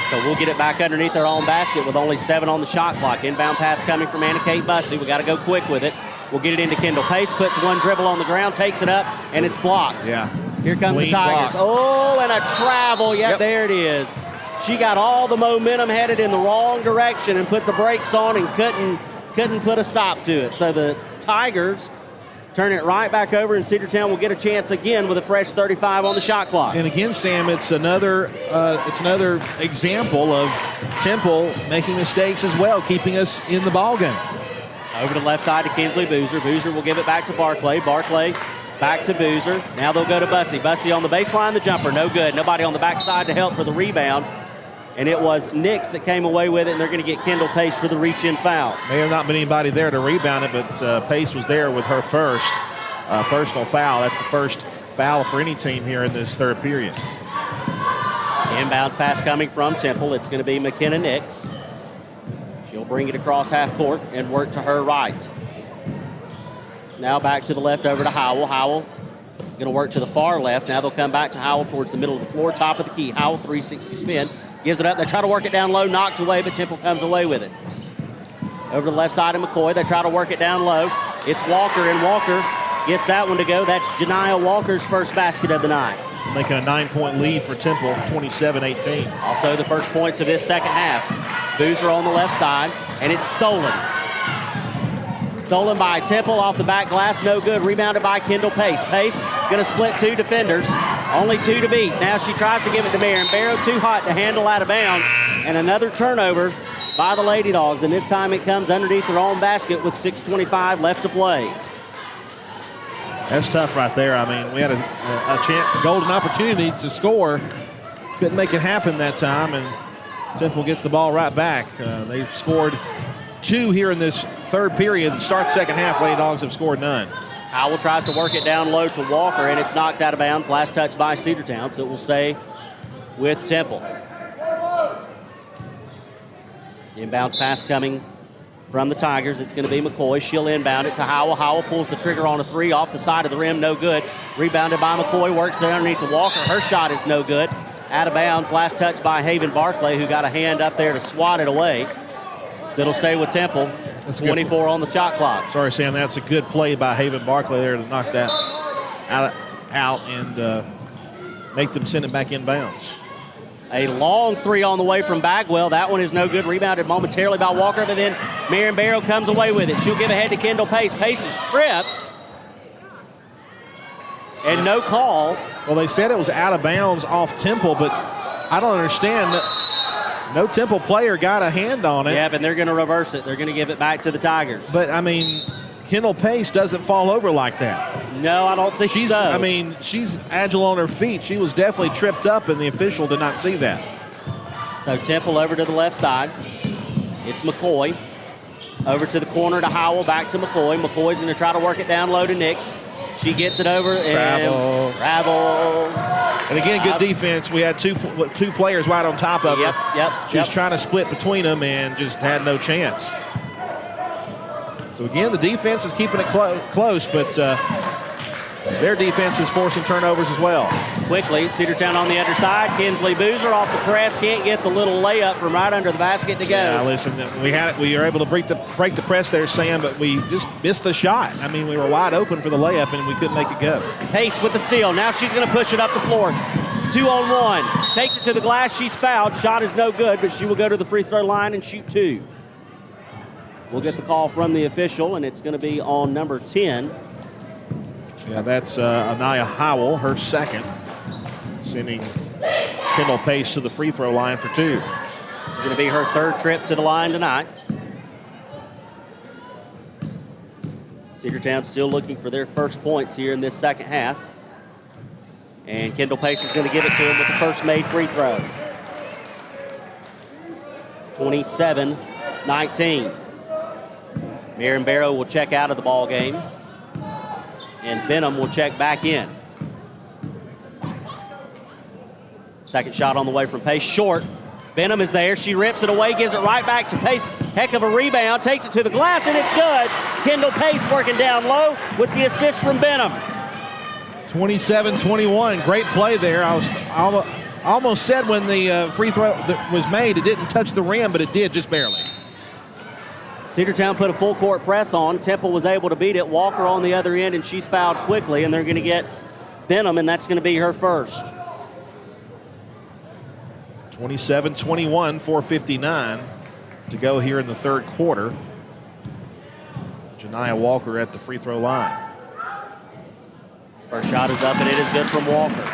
So we'll get it back underneath their own basket with only 7 on the shot clock. Inbound pass coming from Anna Kate Bussey. We got to go quick with it. We'll get it into Kendall Pace, puts one dribble on the ground, takes it up, and it's blocked. Yeah. Here come the Tigers. Block. Oh, and a travel. Yep, there it is. She got all the momentum headed in the wrong direction and put the brakes on and couldn't put a stop to it. So the Tigers turn it right back over, and Cedartown will get a chance again with a fresh 35 on the shot clock. And again, Sam, it's another example of Temple making mistakes as well, keeping us in the ball game. Over to the left side to Kinsley Boozer. Boozer will give it back to Barclay. Barclay back to Boozer. Now they'll go to Bussey. Bussey on the baseline, the jumper, no good. Nobody on the backside to help for the rebound. And it was Nix that came away with it, and they're going to get Kendall Pace for the reach-in foul. May have not been anybody there to rebound it, but Pace was there with her first personal foul. That's the first foul for any team here in this third period. Inbounds pass coming from Temple. It's going to be McKenna Nix. She'll bring it across half court and work to her right. Now back to the left over to Howell. Howell going to work to the far left. Now they'll come back to Howell towards the middle of the floor, top of the key. Howell 360 spin. Gives it up. They try to work it down low, knocked away, but Temple comes away with it. Over to the left side of McCoy. They try to work it down low. It's Walker, and Walker gets that one to go. That's Janiah Walker's first basket of the night. Making a 9-point lead for Temple, 27-18. Also the first points of this second half. Boozer on the left side, and it's stolen. Stolen by Temple off the back glass, no good. Rebounded by Kendall Pace. Pace going to split 2 defenders. Only 2 to beat. Now she tries to give it to Marion Barrow, too hot to handle out of bounds. And another turnover by the Lady Dogs, and this time it comes underneath their own basket with 6:25 left to play. That's tough right there. I mean, we had a golden opportunity to score. Couldn't make it happen that time, and Temple gets the ball right back. They've scored 2 here in this third period. The start second half, Lady Dogs have scored none. Howell tries to work it down low to Walker, and it's knocked out of bounds. Last touch by Cedartown, so it will stay with Temple. Inbounds pass coming from the Tigers. It's going to be McCoy. She'll inbound it to Howell. Howell pulls the trigger on a 3 off the side of the rim. No good. Rebounded by McCoy. Works it underneath to Walker. Her shot is no good. Out of bounds. Last touch by Haven Barclay, who got a hand up there to swat it away. So it'll stay with Temple. That's 24 on the shot clock. Sorry, Sam. That's a good play by Haven Barclay there to knock that out and make them send it back inbounds. A long 3 on the way from Bagwell. That one is no good. Rebounded momentarily by Walker, but then Marion Barrow comes away with it. She'll give ahead to Kendall Pace. Pace is tripped. And no call. Well, they said it was out of bounds off Temple, but I don't understand. No Temple player got a hand on it. Yeah, but they're going to reverse it. They're going to give it back to the Tigers. But, I mean, Kendall Pace doesn't fall over like that. No, I don't think so. I mean, she's agile on her feet. She was definitely tripped up, and the official did not see that. So Temple over to the left side. It's McCoy. Over to the corner to Howell, back to McCoy. McCoy's going to try to work it down low to Nix. She gets it over and travel. And again, good defense. We had two players right on top of her. She was trying to split between them and just had no chance. So again, the defense is keeping it close, but their defense is forcing turnovers as well. Quickly, Cedartown on the other side. Kinsley Boozer off the press, can't get the little layup from right under the basket to go. Yeah, listen, we were able to break the press there, Sam, but we just missed the shot. I mean, we were wide open for the layup, and we couldn't make it go. Pace with the steal. Now she's going to push it up the floor. 2-on-1. Takes it to the glass. She's fouled. Shot is no good, but she will go to the free throw line and shoot 2. We'll get the call from the official, and it's going to be on number 10. Yeah, that's Anaya Howell, her second, sending Kendall Pace to the free throw line for 2. It's going to be her third trip to the line tonight. Cedartown still looking for their first points here in this second half. And Kendall Pace is going to give it to him with the first made free throw. 27-19. Marion Barrow will check out of the ball game. And Benham will check back in. Second shot on the way from Pace. Short. Benham is there. She rips it away, gives it right back to Pace. Heck of a rebound, takes it to the glass, and it's good. Kendall Pace working down low with the assist from Benham. 27-21. Great play there. I almost said when the free throw was made, it didn't touch the rim, but it did just barely. Cedartown put a full court press on. Temple was able to beat it. Walker on the other end, and she's fouled quickly, and they're going to get Benham, and that's going to be her first. 27-21, 4:59 to go here in the third quarter. Janiah Walker at the free throw line. First shot is up, and it is good from Walker.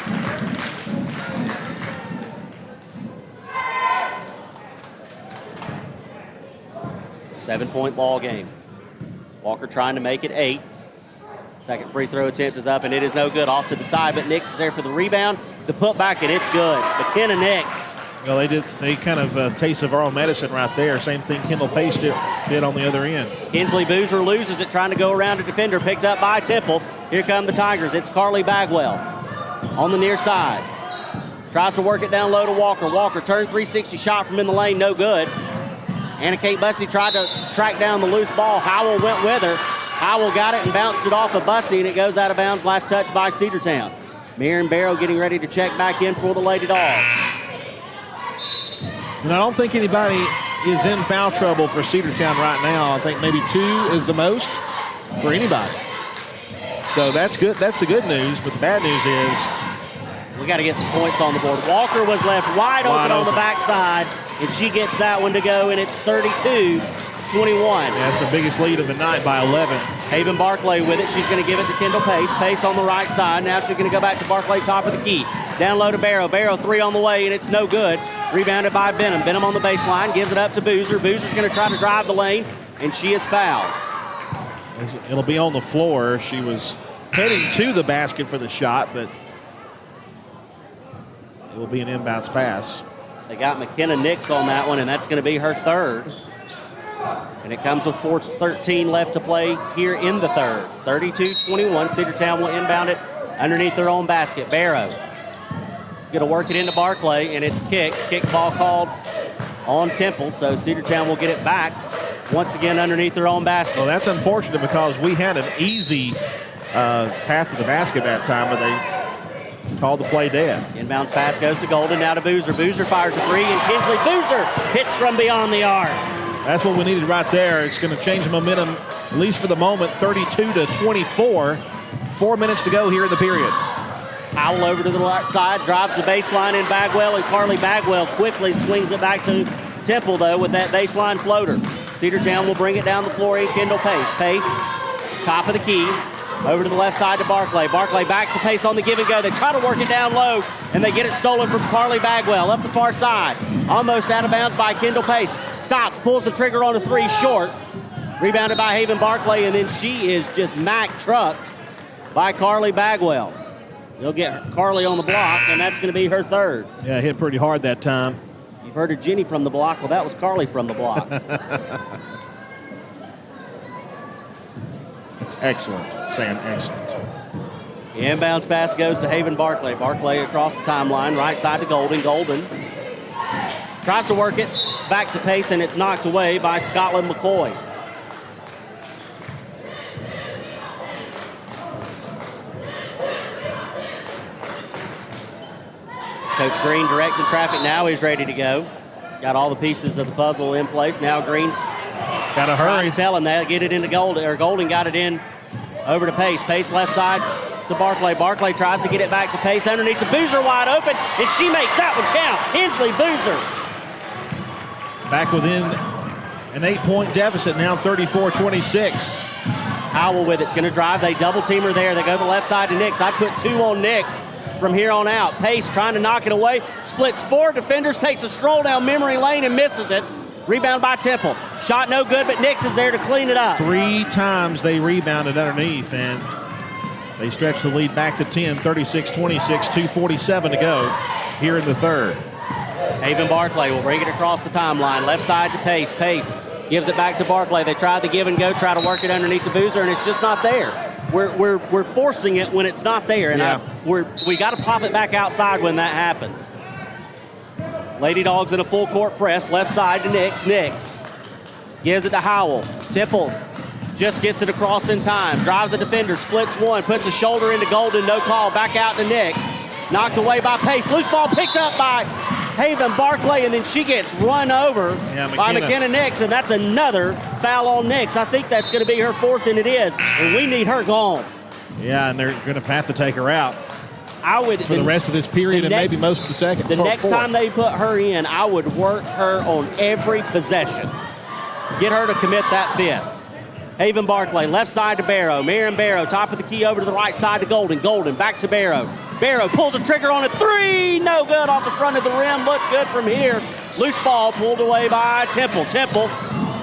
Seven-point ball game. Walker trying to make it 8. Second free throw attempt is up, and it is no good. Off to the side, but Nix is there for the rebound. The putback, and it's good. McKenna Nix. Well, they kind of taste of our own medicine right there. Same thing Kendall Pace did on the other end. Kinsley Boozer loses it, trying to go around a defender, picked up by Temple. Here come the Tigers. It's Carly Bagwell on the near side. Tries to work it down low to Walker. Walker turned 360 shot from in the lane, no good. Anna Kate Bussey tried to track down the loose ball. Howell went with her. Howell got it and bounced it off of Bussey, and it goes out of bounds. Last touch by Cedartown. Miriam Barrow getting ready to check back in for the Lady Dogs. And I don't think anybody is in foul trouble for Cedartown right now. I think maybe 2 is the most for anybody. So that's good. That's the good news. But the bad news is we got to get some points on the board. Walker was left wide open on the backside, and she gets that one to go, and it's 32-21. That's the biggest lead of the night by 11. Haven Barclay with it. She's going to give it to Kendall Pace. Pace on the right side. Now she's going to go back to Barclay, top of the key. Down low to Barrow. Barrow 3 on the way, and it's no good. Rebounded by Benham. Benham on the baseline. Gives it up to Boozer. Boozer's going to try to drive the lane, and she is fouled. It'll be on the floor. She was heading to the basket for the shot, but it will be an inbounds pass. They got McKenna Nix on that one, and that's going to be her third. And it comes with 4:13 left to play here in the third. 32-21. Cedartown will inbound it underneath their own basket. Barrow going to work it into Barclay, and it's kicked. Kick ball called on Temple, so Cedartown will get it back once again underneath their own basket. Well, that's unfortunate because we had an easy path to the basket that time, but they called the play dead. Inbounds pass goes to Golden, now to Boozer. Boozer fires a 3, and Kinsley Boozer hits from beyond the arc. That's what we needed right there. It's going to change the momentum, at least for the moment, 32-24. 4 minutes to go here in the period. Howell over to the right side, drives the baseline in Bagwell, and Carly Bagwell quickly swings it back to Temple, though, with that baseline floater. Cedartown will bring it down the floor in Kendall Pace. Pace, top of the key, over to the left side to Barclay. Barclay back to Pace on the give and go. They try to work it down low, and they get it stolen from Carly Bagwell up the far side. Almost out of bounds by Kendall Pace. Stops, pulls the trigger on a 3 short. Rebounded by Haven Barclay, and then she is just trucked by Carly Bagwell. They'll get Carly on the block, and that's going to be her third. Yeah, hit pretty hard that time. You've heard of Jenny from the block. Well, that was Carly from the block. That's excellent, Sam, excellent. The inbounds pass goes to Haven Barclay. Barclay across the timeline, right side to Golden. Golden tries to work it back to Pace, and it's knocked away by Scotland McCoy. Coach Green directing traffic now. He's ready to go. Got all the pieces of the puzzle in place. Now Green's got to hurry. Tell him that. Get it into Golden. Or Golden got it in over to Pace. Pace left side to Barclay. Barclay tries to get it back to Pace. Underneath to Boozer, wide open. And she makes that one count. Kinsley Boozer. Back within an 8-point deficit now, 34-26. Howell with it's going to drive. They double team her there. They go to the left side to Nix. I put 2 on Nix from here on out. Pace trying to knock it away. Splits 4 defenders, takes a stroll down memory lane and misses it. Rebound by Temple. Shot no good, but Nix is there to clean it up. 3 times they rebounded underneath, and they stretch the lead back to 10, 36-26, 2:47 to go here in the third. Haven Barclay will bring it across the timeline. Left side to Pace. Pace gives it back to Barclay. They try the give and go, try to work it underneath to Boozer, and it's just not there. We're forcing it when it's not there, and we got to pop it back outside when that happens. Lady Dogs in a full court press, left side to Nix. Nix gives it to Howell. Temple just gets it across in time. Drives the defender, splits one, puts a shoulder into Golden, no call. Back out to Nix. Knocked away by Pace. Loose ball picked up by Haven Barclay, and then she gets run over by McKenna Nix, and that's another foul on Nix. I think that's going to be her fourth, and it is, and we need her gone. Yeah, and they're going to have to take her out for the rest of this period and maybe most of the second. The next time they put her in, I would work her on every possession. Get her to commit that fifth. Haven Barclay, left side to Barrow. Marion Barrow, top of the key over to the right side to Golden. Golden back to Barrow. Barrow pulls the trigger on a three. No good off the front of the rim. Looks good from here. Loose ball pulled away by Temple. Temple.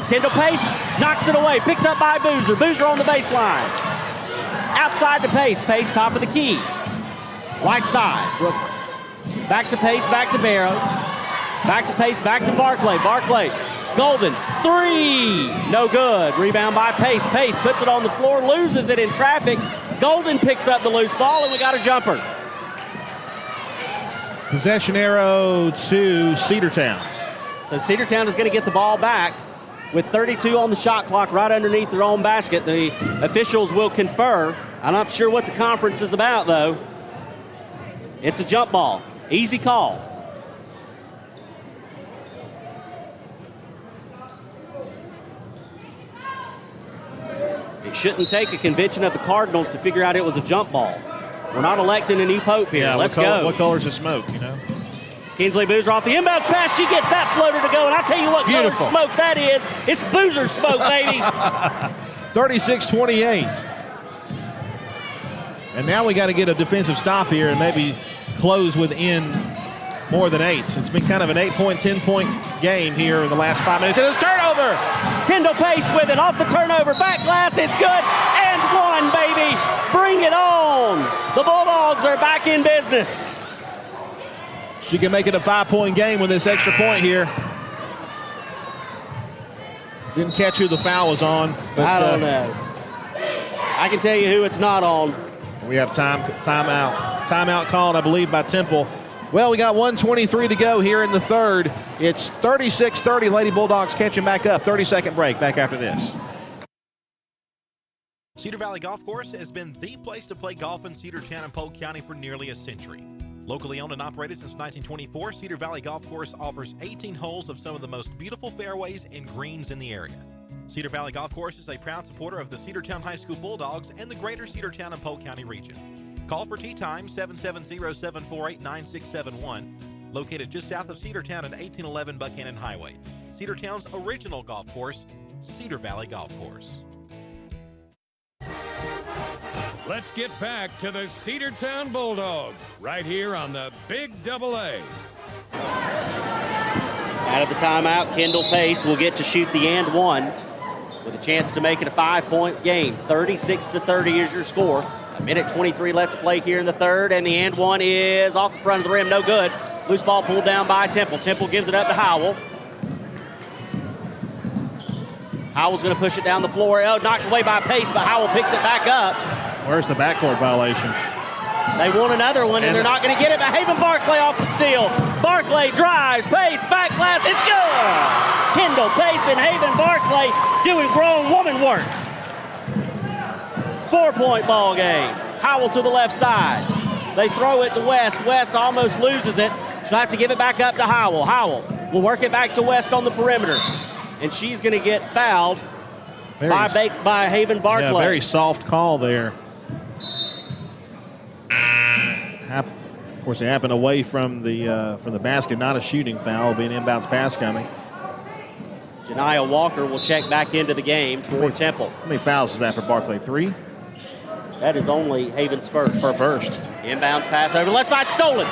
Kendall Pace knocks it away. Picked up by Boozer. Boozer on the baseline. Outside to Pace. Pace top of the key. Right side. Brooklyn. Back to Pace. Back to Barrow. Back to Pace. Back to Barclay. Barclay. Golden, three, no good. Rebound by Pace. Pace puts it on the floor, loses it in traffic. Golden picks up the loose ball, and we got a jumper. Possession arrow to Cedartown. So Cedartown is going to get the ball back with 32 on the shot clock right underneath their own basket. The officials will confer. I'm not sure what the conference is about, though. It's a jump ball. Easy call. It shouldn't take a convention of the Cardinals to figure out it was a jump ball. We're not electing a new pope here. Yeah, let's go. What color's the smoke, you know? Kinsley Boozer off the inbound pass. She gets that floater to go, and I'll tell you what color smoke that is. It's Boozer smoke, baby. 36-28. And now we got to get a defensive stop here and maybe close within more than 8. It's been kind of an 8-point, 10-point game here in the last 5 minutes. And it's turnover. Kendall Pace with it off the turnover. Back glass. It's good. And one, baby. Bring it on. The Bulldogs are back in business. She can make it a 5-point game with this extra point here. Didn't catch who the foul was on. But, I don't know. I can tell you who it's not on. We have timeout. Timeout called, I believe, by Temple. Well, we got 1:23 to go here in the third. It's 36-30. Lady Bulldogs catching back up. 30-second break. Back after this. Cedar Valley Golf Course has been the place to play golf in Cedartown and Polk County for nearly a century. Locally owned and operated since 1924, Cedar Valley Golf Course offers 18 holes of some of the most beautiful fairways and greens in the area. Cedar Valley Golf Course is a proud supporter of the Cedartown High School Bulldogs and the greater Cedartown and Polk County region. Call for tee time 770-748-9671, located just south of Cedartown at 1811 Buchanan Highway. Cedartown's original golf course, Cedar Valley Golf Course. Let's get back to the Cedartown Bulldogs right here on the Big AA. Out of the timeout, Kendall Pace will get to shoot the and one with a chance to make it a 5-point game. 36-30 is your score. A minute 23 left to play here in the third, and the and one is off the front of the rim, no good. Loose ball pulled down by Temple. Temple gives it up to Howell. Howell's going to push it down the floor. Oh, knocked away by Pace, but Howell picks it back up. Where's the backcourt violation? They want another one, and they're not going to get it, but Haven Barclay off the steal. Barclay drives, Pace, back glass, it's good! Kendall Pace and Haven Barclay doing grown woman work. 4-point ball game. Howell to the left side. They throw it to West. West almost loses it. She'll have to give it back up to Howell. Howell will work it back to West on the perimeter. And she's going to get fouled by Haven Barclay. Yeah, very soft call there. Of course, it happened away from the basket, not a shooting foul, being an inbounds pass coming. Janiyah Walker will check back into the game for Temple. How many fouls is that for Barclay? 3? That is only Haven's first. For first. Inbounds pass over the left side, stolen.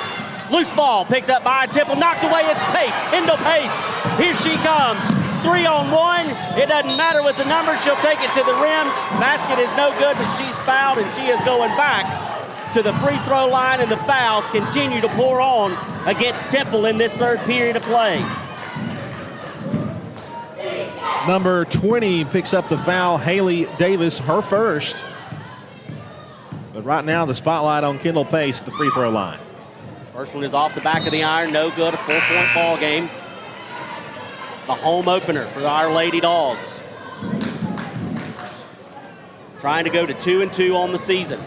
Loose ball picked up by Temple, knocked away. It's Pace, Kendall Pace. Here she comes. 3-on-1. It doesn't matter with the numbers. She'll take it to the rim. Basket is no good, but she's fouled, and she is going back to the free throw line, and the fouls continue to pour on against Temple in this third period of play. Number 20 picks up the foul, Haley Davis, her first. But right now the spotlight on Kendall Pace at the free throw line. First one is off the back of the iron, no good, a 4-point ball game. The home opener for our Lady Dawgs. Trying to go to 2-2 on the season.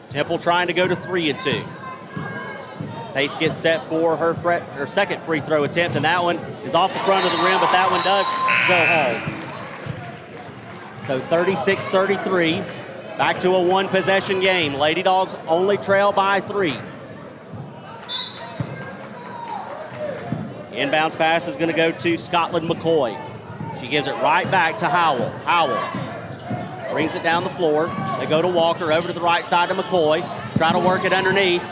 Temple trying to go to 3-2. Pace gets set for her second free throw attempt, and that one is off the front of the rim, but that one does go home. So 36-33, back to a one-possession game. Lady Dawgs only trail by 3. Inbounds pass is going to go to Scotland McCoy. She gives it right back to Howell. Howell brings it down the floor. They go to Walker, over to the right side to McCoy. Try to work it underneath.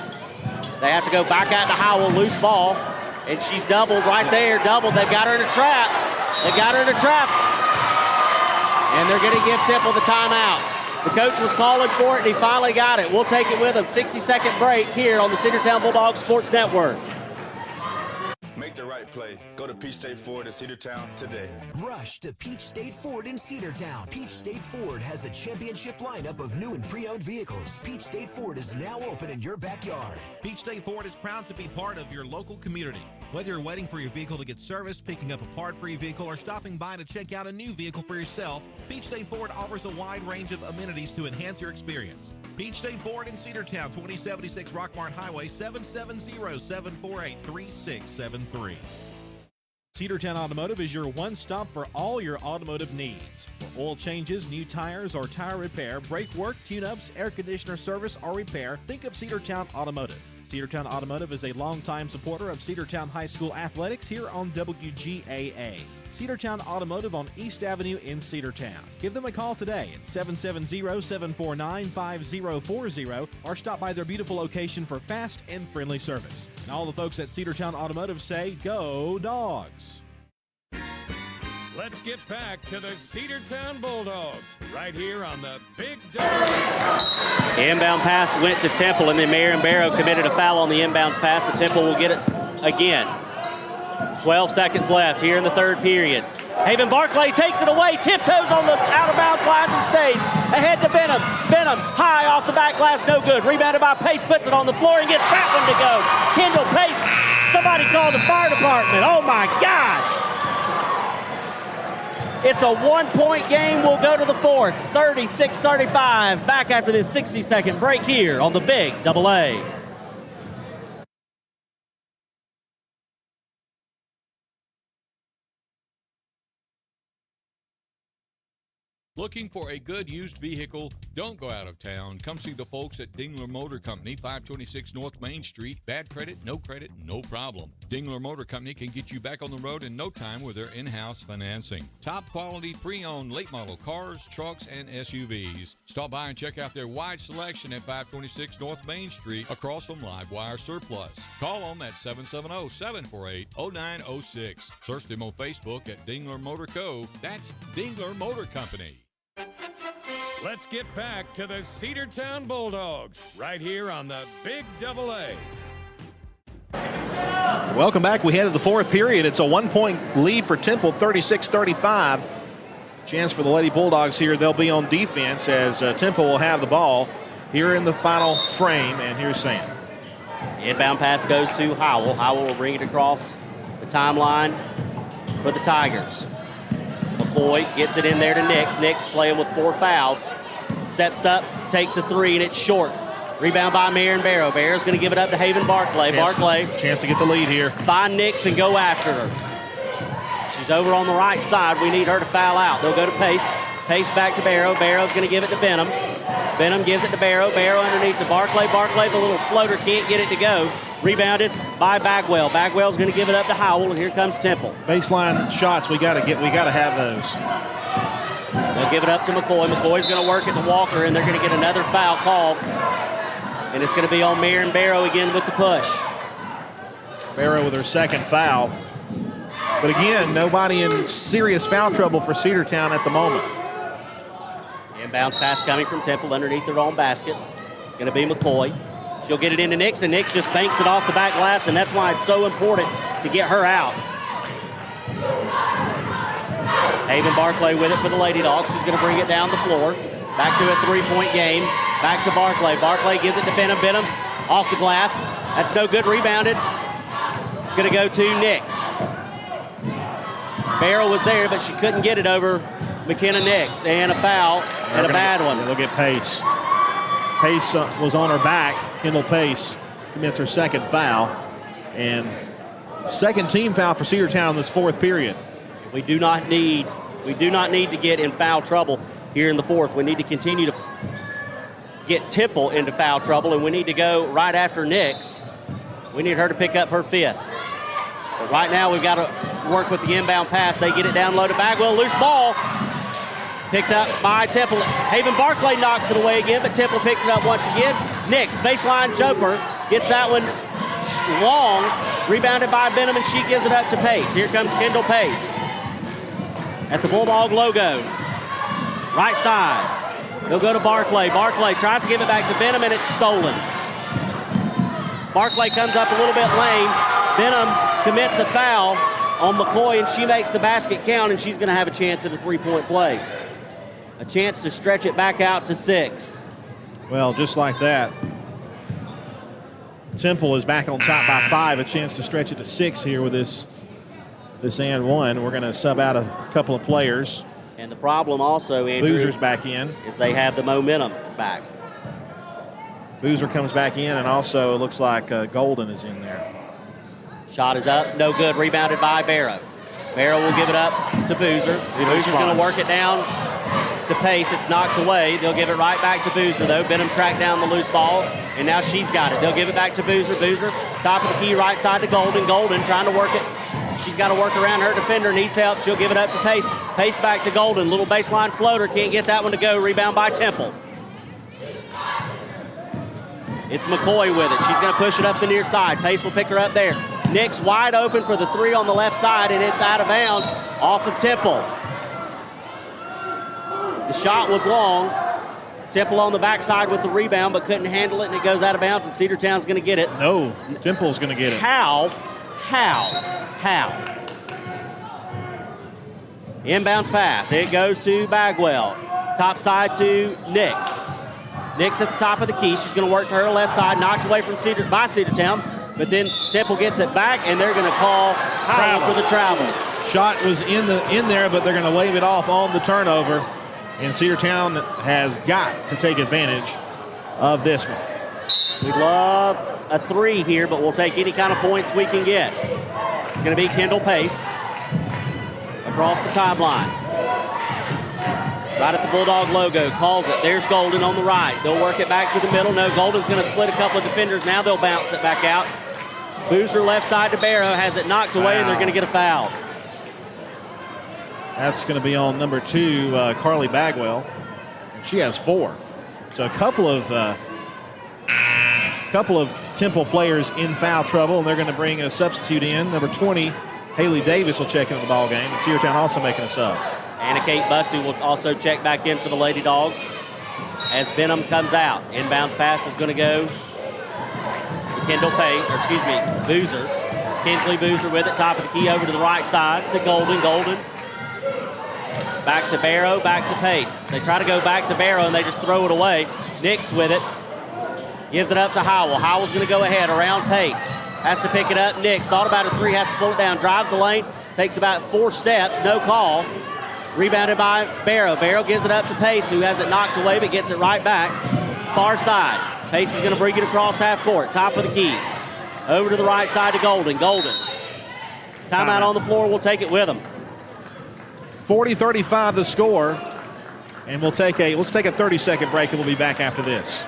They have to go back out to Howell, loose ball. And she's doubled right there, doubled. They've got her in a trap. They've got her in a trap. And they're going to give Temple the timeout. The coach was calling for it, and he finally got it. We'll take it with him. 60-second break here on the Cedartown Bulldogs Sports Network. Make the right play. Go to Peach State Ford in Cedartown today. Rush to Peach State Ford in Cedartown. Peach State Ford has a championship lineup of new and pre-owned vehicles. Peach State Ford is now open in your backyard. Peach State Ford is proud to be part of your local community. Whether you're waiting for your vehicle to get serviced, picking up a part for your vehicle, or stopping by to check out a new vehicle for yourself, Peach State Ford offers a wide range of amenities to enhance your experience. Peach State Ford in Cedartown, 2076 Rockmart Highway, 770-748-3673. Cedartown Automotive is your one-stop for all your automotive needs. For oil changes, new tires, or tire repair, brake work, tune-ups, air conditioner service, or repair, think of Cedartown Automotive. Cedartown Automotive is a longtime supporter of Cedartown High School athletics here on WGAA. Cedartown Automotive on East Avenue in Cedartown. Give them a call today at 770-749-5040 or stop by their beautiful location for fast and friendly service. And all the folks at Cedartown Automotive say, go Dogs! Let's get back to the Cedartown Bulldogs right here on the Big Inbound pass went to Temple, and then Marion Barrow committed a foul on the inbounds pass. So Temple will get it again. 12 seconds left here in the third period. Haven Barclay takes it away, tiptoes on the out-of-bounds lines and stays. Ahead to Benham. Benham high off the back glass, no good. Rebounded by Pace, puts it on the floor and gets that one to go. Kendall Pace, somebody called the fire department. Oh my gosh. It's a one-point game. We'll go to the fourth. 36-35. Back after this 60-second break here on the Big AA. Looking for a good used vehicle? Don't go out of town. Come see the folks at Dingler Motor Company, 526 North Main Street. Bad credit, no problem. Dingler Motor Company can get you back on the road in no time with their in-house financing. Top quality pre-owned late model cars, trucks, and SUVs. Stop by and check out their wide selection at 526 North Main Street across from Livewire Surplus. Call them at 770-748-0906. Search them on Facebook at Dingler Motor Co. That's Dingler Motor Company. Let's get back to the Cedartown Bulldogs right here on the Big AA. Welcome back. We head to the fourth period. It's a one-point lead for Temple, 36-35. Chance for the Lady Bulldogs here. They'll be on defense as Temple will have the ball here in the final frame. And here's Sam. Inbound pass goes to Howell. Howell will bring it across the timeline for the Tigers. McCoy gets it in there to Nix. Nix playing with 4 fouls. Steps up, takes a 3, and it's short. Rebound by Marion Barrow. Barrow's going to give it up to Haven Barclay. Chance to get the lead here. Find Nix and go after her. She's over on the right side. We need her to foul out. They'll go to Pace. Pace back to Barrow. Barrow's going to give it to Benham. Benham gives it to Barrow. Barrow underneath to Barclay. Barclay, the little floater, can't get it to go. Rebounded by Bagwell. Bagwell's going to give it up to Howell, and here comes Temple. Baseline shots, we got to have those. They'll give it up to McCoy. McCoy's going to work it to Walker, and they're going to get another foul called. And it's going to be on Marion Barrow again with the push. Barrow with her second foul. But again, nobody in serious foul trouble for Cedartown at the moment. Inbounds pass coming from Temple underneath their own basket. It's going to be McCoy. She'll get it into Nix, and Nix just banks it off the back glass, and that's why it's so important to get her out. Haven Barclay with it for the Lady Dogs. She's going to bring it down the floor. Back to a 3-point game. Back to Barclay. Barclay gives it to Benham. Benham off the glass. That's no good. Rebounded. It's going to go to Nix. Barrow was there, but she couldn't get it over McKenna Nix. And a foul, and a bad one. They'll get Pace. Pace was on her back. Kendall Pace commits her second foul. And second team foul for Cedartown in this fourth period. We do not need to get in foul trouble here in the fourth. We need to continue to get Temple into foul trouble, and we need to go right after Nix. We need her to pick up her fifth. But right now we've got to work with the inbound pass. They get it down low to Bagwell. Loose ball. Picked up by Temple. Haven Barclay knocks it away again, but Temple picks it up once again. Nix, baseline joker, gets that one long. Rebounded by Benham, and she gives it up to Pace. Here comes Kendall Pace at the Bulldog logo. Right side. They'll go to Barclay. Barclay tries to give it back to Benham, and it's stolen. Barclay comes up a little bit lame. Benham commits a foul on McCoy, and she makes the basket count, and she's going to have a chance at a three-point play. A chance to stretch it back out to 6. Well, just like that, Temple is back on top by 5. A chance to stretch it to 6 here with this and one. We're going to sub out a couple of players. And the problem also, Andrew, Boozer's back in. Is they have the momentum back. Boozer comes back in, and also it looks like Golden is in there. Shot is up, no good. Rebounded by Barrow. Barrow will give it up to Boozer. Boozer's going to work it down to Pace. It's knocked away. They'll give it right back to Boozer, though. Benham tracked down the loose ball, and now she's got it. They'll give it back to Boozer. Boozer, top of the key, right side to Golden. Golden trying to work it. She's got to work around her defender, needs help. She'll give it up to Pace. Pace back to Golden. Little baseline floater. Can't get that one to go. Rebound by Temple. It's McCoy with it. She's going to push it up the near side. Pace will pick her up there. Nix wide open for the three on the left side, and it's out of bounds off of Temple. The shot was long. Temple on the backside with the rebound, but couldn't handle it, and it goes out of bounds, and Cedartown's going to get it. No, Temple's going to get it. How? Inbounds pass. It goes to Bagwell. Top side to Nix. Nix at the top of the key. She's going to work to her left side. Knocked away from Cedartown. But then Temple gets it back, and they're going to call foul for the travel. Shot was in there, but they're going to wave it off on the turnover. And Cedartown has got to take advantage of this one. We'd love a 3 here, but we'll take any kind of points we can get. It's going to be Kendall Pace across the timeline. Right at the Bulldog logo, calls it. There's Golden on the right. They'll work it back to the middle. No, Golden's going to split a couple of defenders. Now they'll bounce it back out. Boozer left side to Barrow, has it knocked away, and they're going to get a foul. That's going to be on number 2, Carly Bagwell. And she has 4. So a couple of Temple players in foul trouble, and they're going to bring a substitute in. Number 20, Haley Davis will check into the ball game. And Cedartown also making a sub. Anna Kate Bussey will also check back in for the Lady Dogs as Benham comes out. Inbounds pass is going to go to Kendall Boozer. Kinsley Boozer with it, top of the key over to the right side to Golden. Golden back to Barrow, back to Pace. They try to go back to Barrow, and they just throw it away. Nix with it. Gives it up to Howell. Howell's going to go ahead around Pace. Has to pick it up. Nix thought about a 3, has to pull it down. Drives the lane, takes about 4 steps, no call. Rebounded by Barrow. Barrow gives it up to Pace, who has it knocked away but gets it right back. Far side. Pace is going to bring it across half court. Top of the key. Over to the right side to Golden. Golden. Timeout on the floor. We'll take it with them. 40-35 the score. And let's take a 30-second break, and we'll be back after this.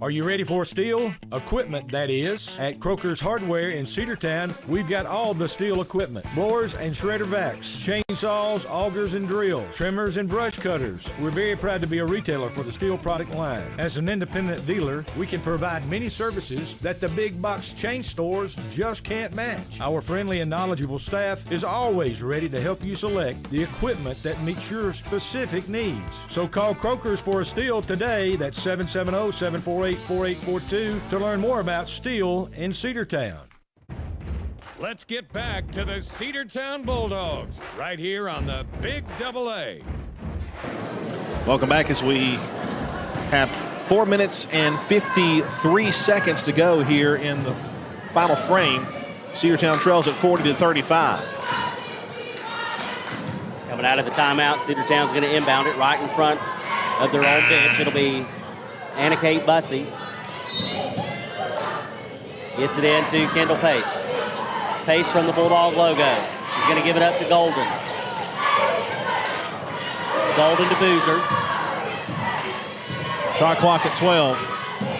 Are you ready for steel? Equipment, that is. At Croker's Hardware in Cedartown, we've got all the steel equipment. Blowers and shredder vacs, chainsaws, augers and drills, trimmers and brush cutters. We're very proud to be a retailer for the steel product line. As an independent dealer, we can provide many services that the big box chain stores just can't match. Our friendly and knowledgeable staff is always ready to help you select the equipment that meets your specific needs. So call Croker's for a steel today. That's 770-748-4842 to learn more about steel in Cedartown. Let's get back to the Cedartown Bulldogs right here on the Big AA. Welcome back as we have 4 minutes and 53 seconds to go here in the final frame. Cedartown trails at 40-35. Coming out of the timeout, Cedartown's going to inbound it right in front of their own bench. It'll be Anna Kate Bussey. Gets it into Kendall Pace. Pace from the Bulldog logo. She's going to give it up to Golden. Golden to Boozer. Shot clock at 12.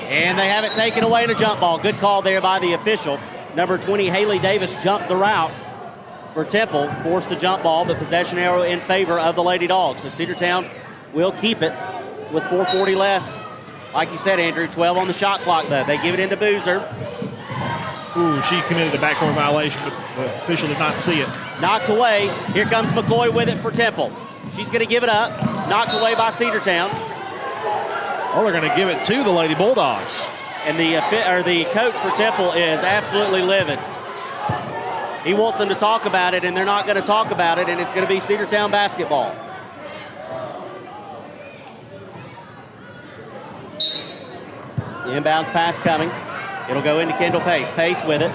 And they have it taken away in a jump ball. Good call there by the official. Number 20, Haley Davis, jumped the route for Temple. Forced the jump ball, but possession arrow in favor of the Lady Dogs. So Cedartown will keep it with 4:40 left. Like you said, Andrew, 12 on the shot clock, though. They give it into Boozer. Ooh, she committed a backcourt violation, but the official did not see it. Knocked away. Here comes McCoy with it for Temple. She's going to give it up. Knocked away by Cedartown. Oh, they're going to give it to the Lady Bulldogs. And the coach for Temple is absolutely livid. He wants them to talk about it, and they're not going to talk about it, and it's going to be Cedartown basketball. The inbounds pass coming. It'll go into Kendall Pace. Pace with it.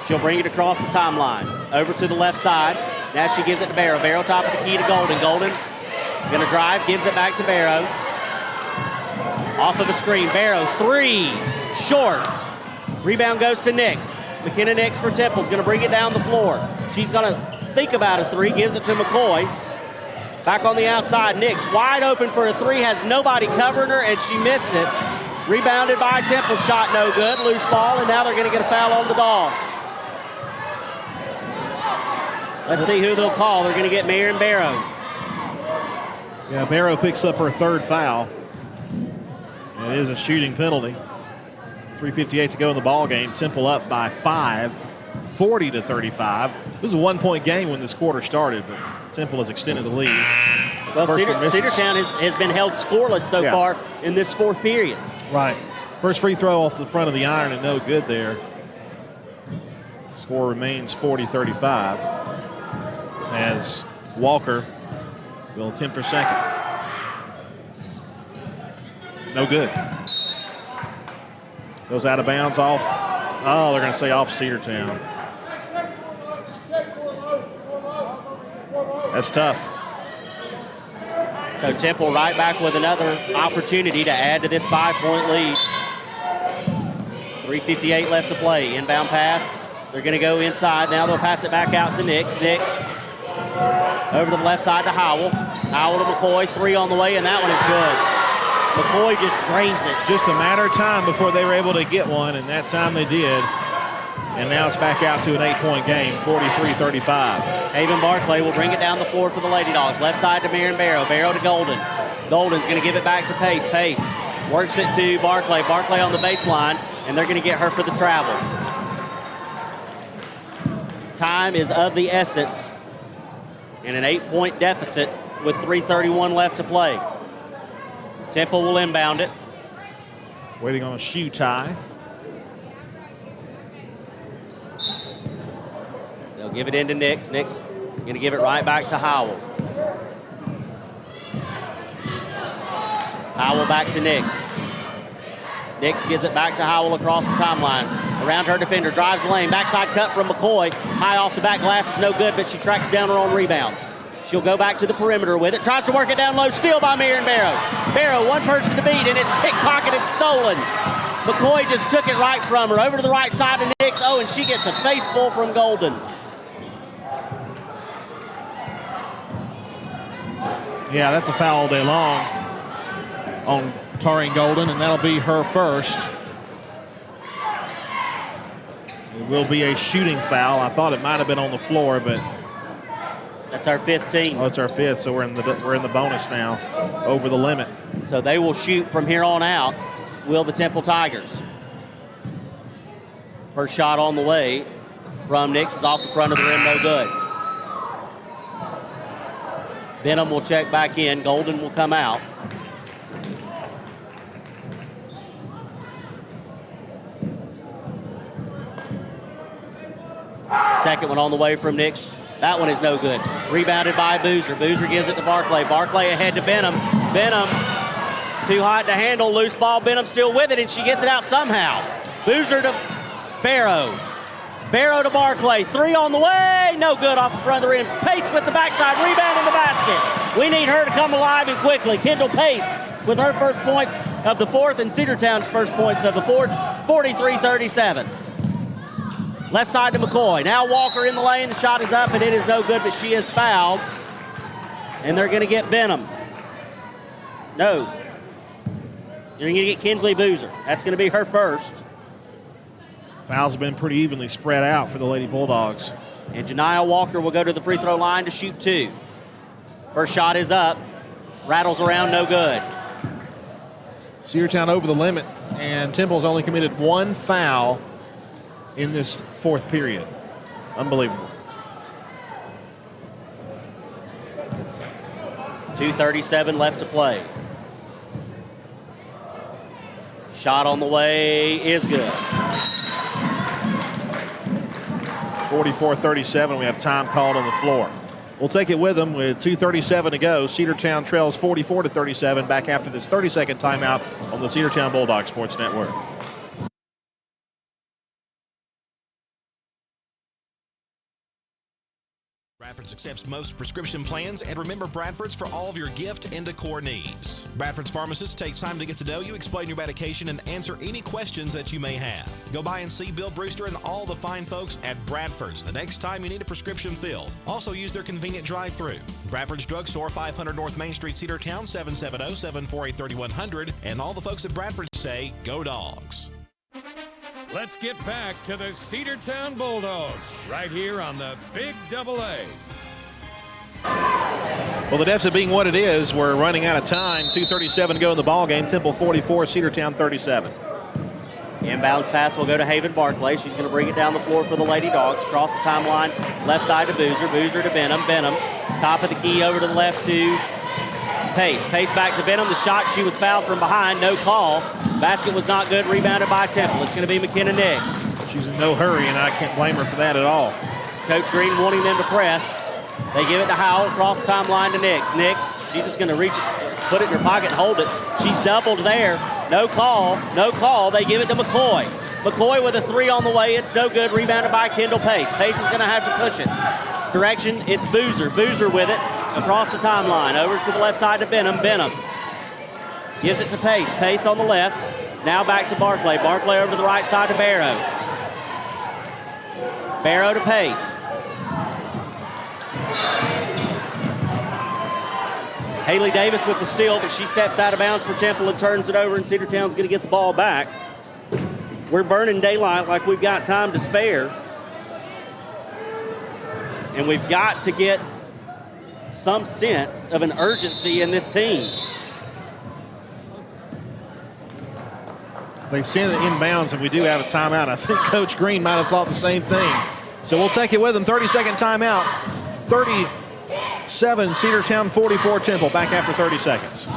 She'll bring it across the timeline. Over to the left side. Now she gives it to Barrow. Barrow top of the key to Golden. Golden going to drive, gives it back to Barrow. Off of the screen. Barrow, three. Short. Rebound goes to Nix. McKenna Nix for Temple's going to bring it down the floor. She's going to think about a three. Gives it to McCoy. Back on the outside. Nix wide open for a three. Has nobody covering her, and she missed it. Rebounded by Temple. Shot no good. Loose ball, and now they're going to get a foul on the Dogs. Let's see who they'll call. They're going to get Marion Barrow. Yeah, Barrow picks up her third foul. It is a shooting penalty. 3:58 to go in the ball game. Temple up by 5, 40-35. It was a one-point game when this quarter started, but Temple has extended the lead. Well, Cedartown has been held scoreless so far in this fourth period. Right. First free throw off the front of the iron and no good there. Score remains 40-35 as Walker will attempt her second. No good. Goes out of bounds off. Oh, they're going to say off Cedartown. That's tough. So Temple right back with another opportunity to add to this 5-point lead. 3:58 left to play. Inbound pass. They're going to go inside. Now they'll pass it back out to Nix. Nix over to the left side to Howell. Howell to McCoy. Three on the way, and that one is good. McCoy just drains it. Just a matter of time before they were able to get one, and that time they did. And now it's back out to an 8-point game, 43-35. Haven Barclay will bring it down the floor for the Lady Dogs. Left side to Marion Barrow. Barrow to Golden. Golden's going to give it back to Pace. Pace works it to Barclay. Barclay on the baseline, and they're going to get her for the travel. Time is of the essence in an 8-point deficit with 3:31 left to play. Temple will inbound it. Waiting on a shoe tie. They'll give it into Nix. Nix going to give it right back to Howell. Howell back to Nix. Nix gives it back to Howell across the timeline. Around her defender, drives lane. Backside cut from McCoy. High off the back glass is no good, but she tracks down her own rebound. She'll go back to the perimeter with it. Tries to work it down low. Steal by Marion Barrow. Barrow, one person to beat, and it's pickpocketed, stolen. McCoy just took it right from her. Over to the right side to Nix. Oh, and she gets a face full from Golden. Yeah, that's a foul all day long on Taryn Golden, and that'll be her first. It will be a shooting foul. I thought it might have been on the floor, but that's our fifth team. Oh, it's our fifth, so we're in the bonus now, over the limit. So they will shoot from here on out. Will the Temple Tigers? First shot on the way from Nix is off the front of the rim, no good. Benham will check back in. Golden will come out. Second one on the way from Nix. That one is no good. Rebounded by Boozer. Boozer gives it to Barclay. Barclay ahead to Benham. Benham Too hot to handle, loose ball. Benham still with it, and she gets it out somehow. Boozer to Barrow. Barrow to Barclay. 3 on the way. No good off the front of the rim. Pace with the backside. Rebound in the basket. We need her to come alive and quickly. Kendall Pace with her first points of the fourth and Cedartown's first points of the fourth. 43-37. Left side to McCoy. Now Walker in the lane. The shot is up, and it is no good, but she is fouled. And they're going to get Benham. No. You're going to get Kinsley Boozer. That's going to be her first. Fouls have been pretty evenly spread out for the Lady Bulldogs. And Janiah Walker will go to the free throw line to shoot 2. First shot is up. Rattles around, no good. Cedartown over the limit, and Temple's only committed 1 foul in this fourth period. Unbelievable. 2:37 left to play. Shot on the way is good. 44-37. We have time called on the floor. We'll take it with them with 2:37 to go. Cedartown trails 44-37 back after this 30-second timeout on the Cedartown Bulldog Sports Network. Bradford's accepts most prescription plans, and remember Bradford's for all of your gift and decor needs. Bradford's pharmacist takes time to get to know you, explain your medication, and answer any questions that you may have. Go by and see Bill Brewster and all the fine folks at Bradford's the next time you need a prescription filled. Also use their convenient drive-thru. Bradford's Drugstore, 500 North Main Street, Cedartown, 770-748-3100. And all the folks at Bradford say, go Dogs. Let's get back to the Cedartown Bulldogs right here on the Big AA. Well, the deficit being what it is, we're running out of time. 2:37 to go in the ball game. Temple 44, Cedartown 37. Inbounds pass will go to Haven Barclay. She's going to bring it down the floor for the Lady Dogs. Cross the timeline, left side to Boozer. Boozer to Benham. Benham, top of the key over to the left to Pace. Pace back to Benham. The shot, she was fouled from behind. No call. Basket was not good. Rebounded by Temple. It's going to be McKenna Nix. She's in no hurry, and I can't blame her for that at all. Coach Green wanting them to press. They give it to Howell. Cross the timeline to Nix. Nix, she's just going to reach it, put it in her pocket and hold it. She's doubled there. No call. No call. They give it to McCoy. McCoy with a 3 on the way. It's no good. Rebounded by Kendall Pace. Pace is going to have to push it. Correction, it's Boozer. Boozer with it. Across the timeline, over to the left side to Benham. Benham gives it to Pace. Pace on the left. Now back to Barclay. Barclay over to the right side to Barrow. Barrow to Pace. Haley Davis with the steal, but she steps out of bounds for Temple and turns it over, and Cedartown's going to get the ball back. We're burning daylight like we've got time to spare. And we've got to get some sense of an urgency in this team. They send it inbounds, and we do have a timeout. I think Coach Green might have thought the same thing. So we'll take it with them. 30-second timeout. 37, Cedartown, 44, Temple. Back after 30 seconds.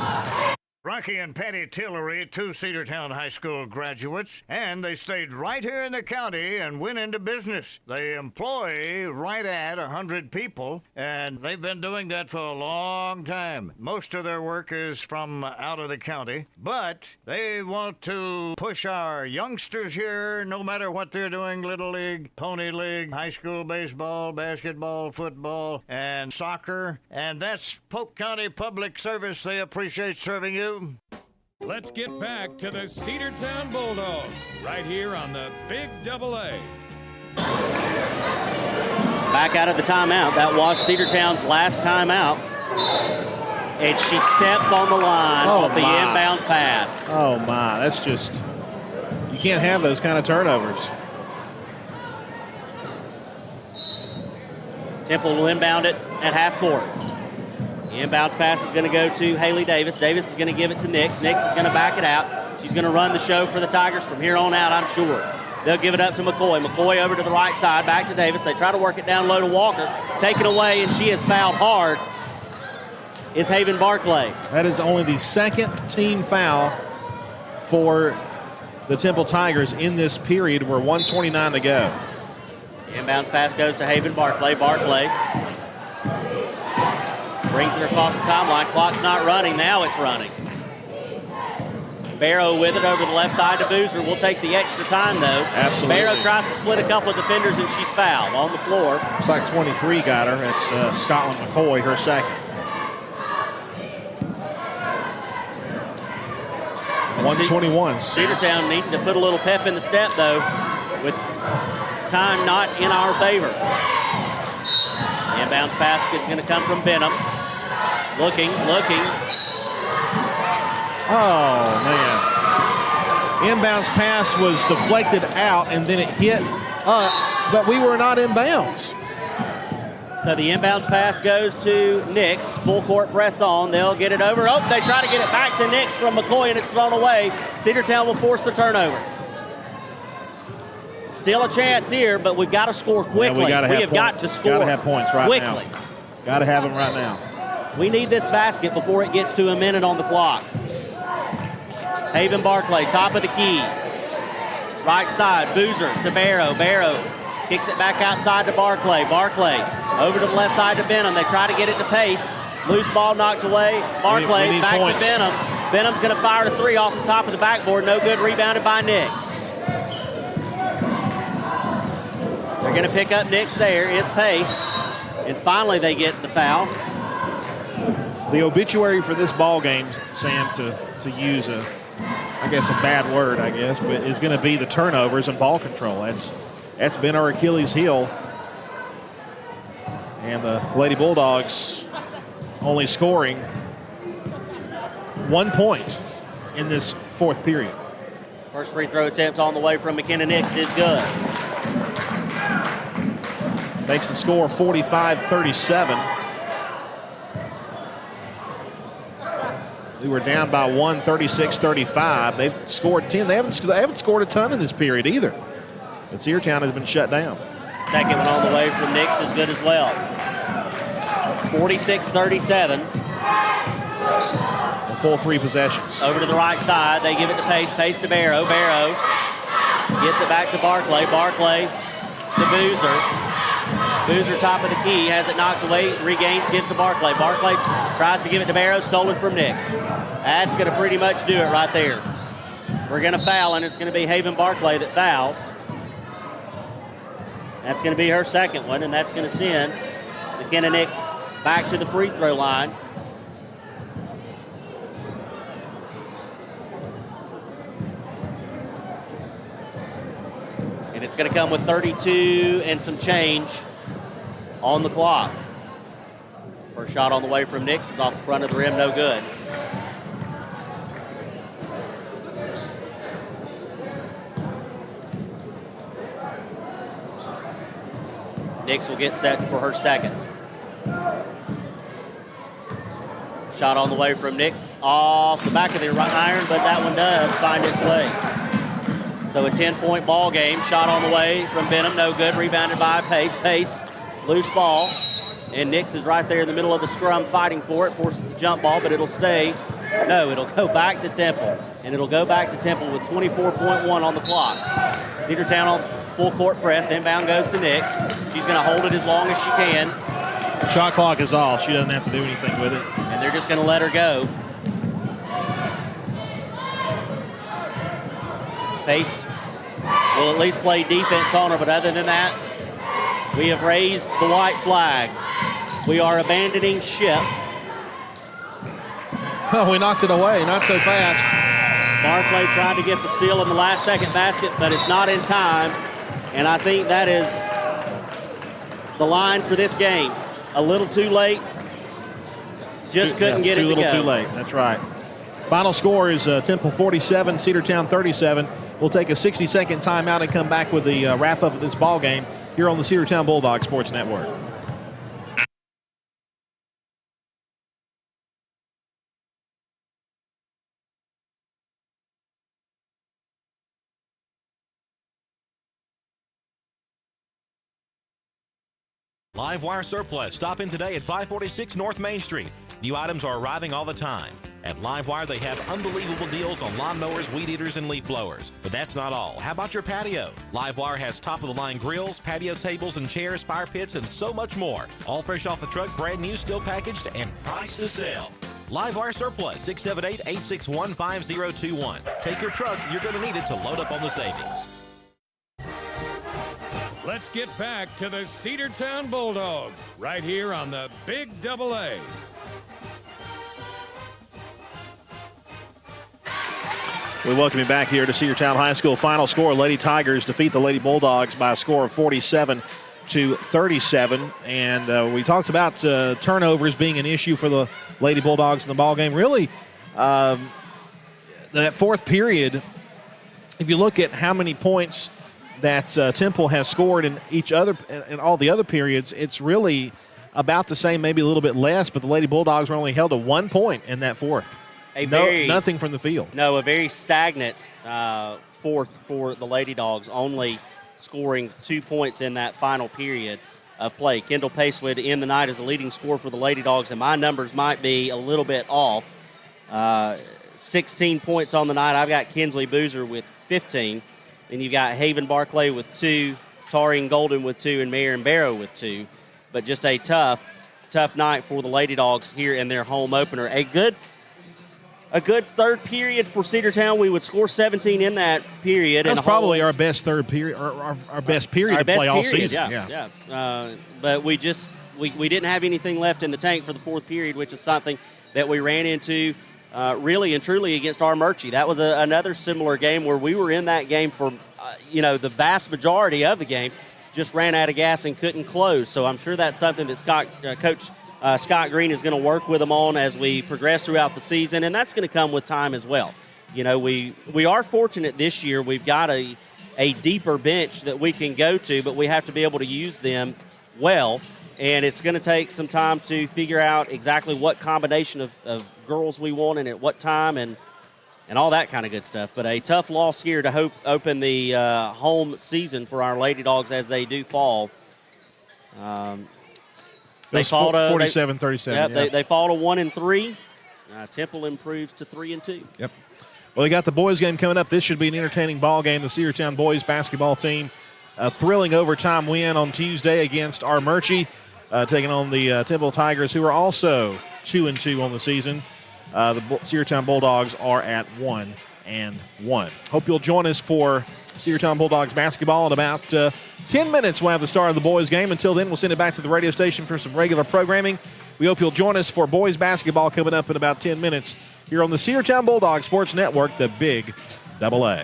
Rocky and Patty Tillery, 2 Cedartown High School graduates, and they stayed right here in the county and went into business. They employ right at 100 people, and they've been doing that for a long time. Most of their work is from out of the county, but they want to push our youngsters here, no matter what they're doing, Little League, Pony League, high school baseball, basketball, football, and soccer, and that's Polk County Public Service. They appreciate serving you. Let's get back to the Cedartown Bulldogs right here on the Big AA. Back out of the timeout. That was Cedartown's last timeout. And she steps on the line off the inbounds pass. Oh, my. That's just, you can't have those kind of turnovers. Temple will inbound it at half court. Inbounds pass is going to go to Haley Davis. Davis is going to give it to Nix. Nix is going to back it out. She's going to run the show for the Tigers from here on out, I'm sure. They'll give it up to McCoy. McCoy over to the right side, back to Davis. They try to work it down low to Walker. Taken away, and she is fouled hard, is Haven Barclay. That is only the second team foul for the Temple Tigers in this period. We're 1:29 to go. Inbounds pass goes to Haven Barclay. Barclay brings it across the timeline. Clock's not running. Now it's running. Barrow with it over the left side to Boozer. We'll take the extra time, though. Absolutely. Barrow tries to split a couple of defenders, and she's fouled on the floor. Looks like 23 got her. It's Scotland McCoy, her second. 121. Cedartown needing to put a little pep in the step, though, with time not in our favor. The inbounds pass is going to come from Benham. Looking. Oh, man. Inbounds pass was deflected out, and then it hit up, but we were not in bounds. So the inbounds pass goes to Nix. Full court press on. They'll get it over. Oh, they try to get it back to Nix from McCoy, and it's thrown away. Cedartown will force the turnover. Still a chance here, but we've got to score quickly. We have got to score. Got to have points right quickly. now. Got to have them right now. We need this basket before it gets to a minute on the clock. Haven Barclay, top of the key. Right side, Boozer to Barrow. Barrow kicks it back outside to Barclay. Barclay over to the left side to Benham. They try to get it to Pace. Loose ball knocked away. Barclay we back points. to Benham. Benham's going to fire a three off the top of the backboard. No good, rebounded by Nix. They're going to pick up Nix there, is Pace. And finally they get the foul. The obituary for this ball game, Sam, to use a bad word, but is going to be the turnovers and ball control. That's been our Achilles heel. And the Lady Bulldogs only scoring 1 point in this fourth period. First free throw attempt on the way from McKenna Nix is good. Makes the score 45-37. We were down by 1, 36-35. They've scored 10. They haven't scored a ton in this period either. But Cedartown has been shut down. Second one on the way from Nix is good as well. 46-37. A full three possessions. Over to the right side. They give it to Pace. Pace to Barrow. Barrow gets it back to Barclay. Barclay to Boozer. Boozer, top of the key, has it knocked away, regains, gives to Barclay. Barclay tries to give it to Barrow, stolen from Nix. That's going to pretty much do it right there. We're going to foul, and it's going to be Haven Barclay that fouls. That's going to be her second one, and that's going to send McKenna Nix back to the free throw line. And it's going to come with 32 and some change on the clock. First shot on the way from Nix is off the front of the rim, no good. Nix will get set for her second. Shot on the way from Nix off the back of the right iron, but that one does find its way. So a 10-point ball game. Shot on the way from Benham, no good. Rebounded by Pace. Pace, loose ball. And Nix is right there in the middle of the scrum fighting for it. Forces the jump ball, but it'll stay. No, it'll go back to Temple. And it'll go back to Temple with 24.1 on the clock. Cedartown on full court press. Inbound goes to Nix. She's going to hold it as long as she can. Shot clock is off. She doesn't have to do anything with it. And they're just going to let her go. Pace will at least play defense on her, but other than that, we have raised the white flag. We are abandoning ship. Oh, we knocked it away. Not so fast. Barclay tried to get the steal in the last second basket, but it's not in time. And I think that is the line for this game. A little too late. Just couldn't get it to go. Too little, too late. That's right. Final score is Temple 47, Cedartown 37. We'll take a 60-second timeout and come back with the wrap-up of this ball game here on the Cedartown Bulldogs Sports Network. Live Wire Surplus. Stop in today at 546 North Main Street. New items are arriving all the time. At Live Wire, they have unbelievable deals on lawnmowers, weed eaters, and leaf blowers. But that's not all. How about your patio? Live Wire has top-of-the-line grills, patio tables and chairs, fire pits, and so much more. All fresh off the truck, brand new, still packaged, and priced to sell. Livewire Surplus, 678-861-5021. Take your truck. You're going to need it to load up on the savings. Let's get back to the Cedartown Bulldogs right here on the Big AA. We welcome you back here to Cedartown High School. Final score, Lady Tigers defeat the Lady Bulldogs by a score of 47-37. And we talked about turnovers being an issue for the Lady Bulldogs in the ballgame. Really, that fourth period, if you look at how many points that Temple has scored in all the other periods, it's really about the same, maybe a little bit less, but the Lady Bulldogs were only held to 1 point in that fourth. Nothing from the field. No, a very stagnant fourth for the Lady Dogs, only scoring 2 points in that final period of play. Kendall Pace would end the night as the leading scorer for the Lady Dogs, and my numbers might be a little bit off. 16 points on the night. I've got Kinsley Boozer with 15. Then you got Haven Barclay with 2, Tarian Golden with 2, and Marion Barrow with 2. But just a tough night for the Lady Dogs here in their home opener. A good third period for Cedartown. We would score 17 in that period. That's probably our best third period, our best period to play all season. Yeah. But we didn't have anything left in the tank for the fourth period, which is something that we ran into really and truly against our Murchie. That was another similar game where we were in that game for the vast majority of the game, just ran out of gas and couldn't close. So I'm sure that's something that Coach Scott Green is going to work with them on as we progress throughout the season, and that's going to come with time as well. We are fortunate this year. We've got a deeper bench that we can go to, but we have to be able to use them well, and it's going to take some time to figure out exactly what combination of girls we want and at what time and all that kind of good stuff. But a tough loss here to open the home season for our Lady Dogs as they do fall. They fall to 47-37. Yeah, they fall to 1-3. Temple improves to 3-2. Yep. Well, we got the boys game coming up. This should be an entertaining ball game. The Cedartown boys basketball team, a thrilling overtime win on Tuesday against our Murchie, taking on the Temple Tigers, who are also 2-2 on the season. The Cedartown Bulldogs are at 1-1. Hope you'll join us for Cedartown Bulldogs basketball in about 10 minutes. We'll have the start of the boys game. Until then, we'll send it back to the radio station for some regular programming. We hope you'll join us for boys basketball coming up in about 10 minutes here on the Cedartown Bulldogs Sports Network, the Big AA.